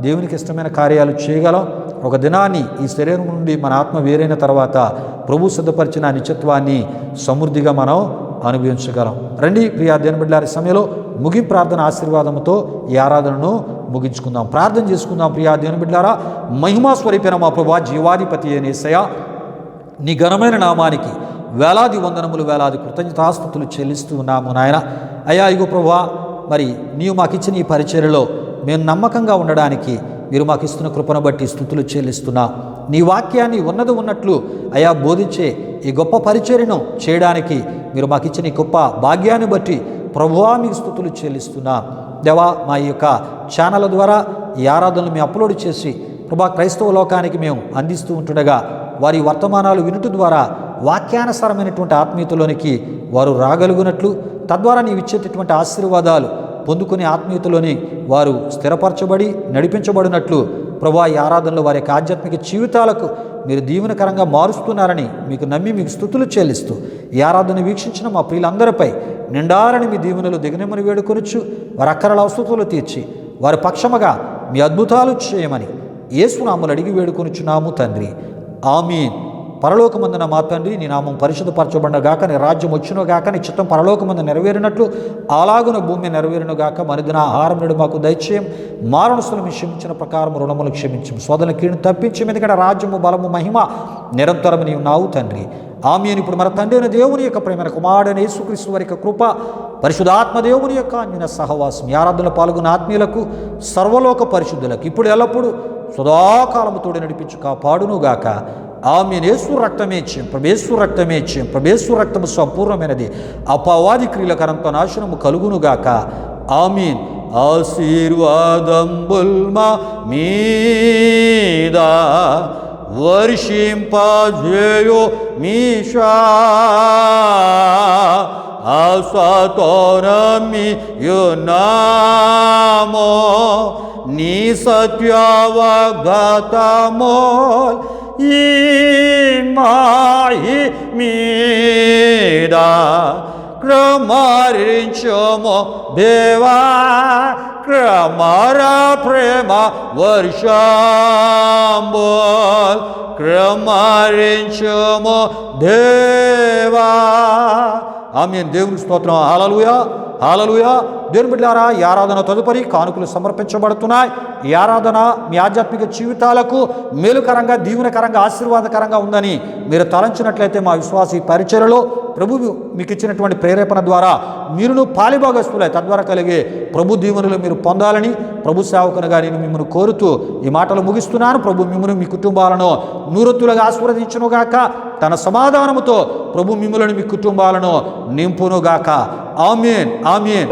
దేవునికి ఇష్టమైన కార్యాలు చేయగలం. ఒక దినాన్ని ఈ శరీరం నుండి మన ఆత్మ వేరైన తర్వాత ప్రభు సిద్ధపరిచిన నిత్యత్వాన్ని సమృద్ధిగా మనం అనుభవించగలం. రండి ప్రియా దేవుని బిడ్డలారా, సమయంలో ముగింపు ప్రార్థన ఆశీర్వాదంతో ఈ ఆరాధనను ముగించుకుందాం. ప్రార్థన చేసుకుందాం. ప్రియా దేవుని బిడ్డలారా, మహిమా స్వరూపైన మా ప్రభువా, జీవాధిపతి అయిన యేసయ్యా, నీ ఘనమైన నామానికి వేలాది వందనములు, వేలాది కృతజ్ఞతాస్తుతులు చెల్లిస్తూ ఉన్నాము నాయన. అయ్యా ఇగో ప్రభువా, మరి నీవు మాకిచ్చిన ఈ పరిచర్యలో మేము నమ్మకంగా ఉండడానికి మీరు మాకు ఇస్తున్న కృపను బట్టి స్తుతులు చెల్లిస్తున్నా. నీ వాక్యాన్ని ఉన్నది ఉన్నట్లు అయా బోధించే ఈ గొప్ప పరిచర్యను చేయడానికి మీరు మాకు ఇచ్చిన ఈ గొప్ప భాగ్యాన్ని బట్టి ప్రభువా మీకు స్తుతులు చెల్లిస్తున్నా. దేవా, మా ఈ యొక్క ఛానల్ ద్వారా ఈ ఆరాధనలు మేము అప్లోడ్ చేసి ప్రభా క్రైస్తవ లోకానికి మేము అందిస్తూ ఉంటుండగా వారి వర్తమానాలు వినుట ద్వారా వాక్యానుసారమైనటువంటి ఆత్మీయతలోనికి వారు రాగలుగునట్లు, తద్వారా నీవు ఇచ్చేటటువంటి ఆశీర్వాదాలు పొందుకునే ఆత్మీయతలోని వారు స్థిరపరచబడి నడిపించబడినట్లు ప్రభా ఈ ఆరాధనలో వారి యొక్క ఆధ్యాత్మిక జీవితాలకు మీరు దీవెనకరంగా మారుస్తున్నారని మీకు నమ్మి మీకు స్తుతులు చెల్లిస్తూ ఈ ఆరాధన వీక్షించిన మా ప్రియులందరిపై నిండారని మీ దీవెనలు దిగనమని వేడుకొనొచ్చు. వారి అక్కరల అవసరతలు తీర్చి వారి పక్షముగా మీ అద్భుతాలు చేయమని యేసునామములు అడిగి వేడుకొనుచున్నాము తండ్రి. ఆమీన్. పరలోకమందున మా తండ్రి, నీ నామం పరిశుద్ధపరచబడినగాక, నీ రాజ్యం వచ్చునుగాక, నీ చిత్తం పరలోకమందు నెరవేరినట్లు అలాగున భూమి నెరవేరునుగాక. మనిదిన ఆహారం నేడు మాకు దయచేయం. మారణస్తులు మీ క్షమించిన ప్రకారం రుణములు క్షమించం. శోధన కీడును తప్పించం. ఎందుకంటే రాజ్యము బలము మహిమ నిరంతరం నీవు నావు తండ్రి. ఆమేన్. ఇప్పుడు మన తండ్రి అయిన దేవుని యొక్క ప్రేమైన కుమారుడైన యేసుక్రీస్తు వారి యొక్క కృప, పరిశుద్ధాత్మ దేవుని యొక్క అన్యున సహవాసం, ఈ ఆరాధనలో పాల్గొన్న ఆత్మీయులకు సర్వలోక పరిశుద్ధులకు ఇప్పుడు ఎల్లప్పుడూ సదాకాలము తోడు నడిపించు కాపాడునుగాక. ఆమేన్. యేసు రక్తమే చేయం, ప్రభేశ్వర రక్తమే చేయం, ప్రభేశ్వర రక్తము సంపూర్ణమైనది. అపవాది క్రియలకరంత నాశనము కలుగునుగాక. ఆమీన్. ఆశీర్వాదంబుల్మా మీద వర్షింపజేయు మీషా, ఆశతోనమియున్నామో నీ సత్యవాగ్దాతమో ఈ మాయి మీద క్రమరించమో దేవా, క్రమర ప్రేమ వర్షంబోల్ క్రమరించమో దేవా. ఆమేన్. దేవుని స్తోత్రం. హల్లెలూయా, హల్లెలూయా. దేవుని బిడ్డలారా, ఈ ఆరాధన తదుపరి కానుకలు సమర్పించబడుతున్నాయి. ఈ ఆరాధన మీ ఆధ్యాత్మిక జీవితాలకు మేలుకరంగా, దీవెనకరంగా, ఆశీర్వాదకరంగా ఉందని మీరు తలంచినట్లయితే మా విశ్వాస ఈ పరిచర్యలో ప్రభువు మీకు ఇచ్చినటువంటి ప్రేరేపణ ద్వారా మీరును పాలిభాగస్తులై తద్వారా కలిగే ప్రభు దీవెనలు మీరు పొందాలని ప్రభు సేవకునిగా నేను మిమ్మల్ని కోరుతూ ఈ మాటలు ముగిస్తున్నాను. ప్రభు మిమ్మల్ని మీ కుటుంబాలను నూరొత్తులుగా ఆశీర్వదించునుగాక. తన సమాధానముతో ప్రభు మిమ్మల్ని మీ కుటుంబాలను నింపునుగాక. ఆమేన్, ఆమేన్.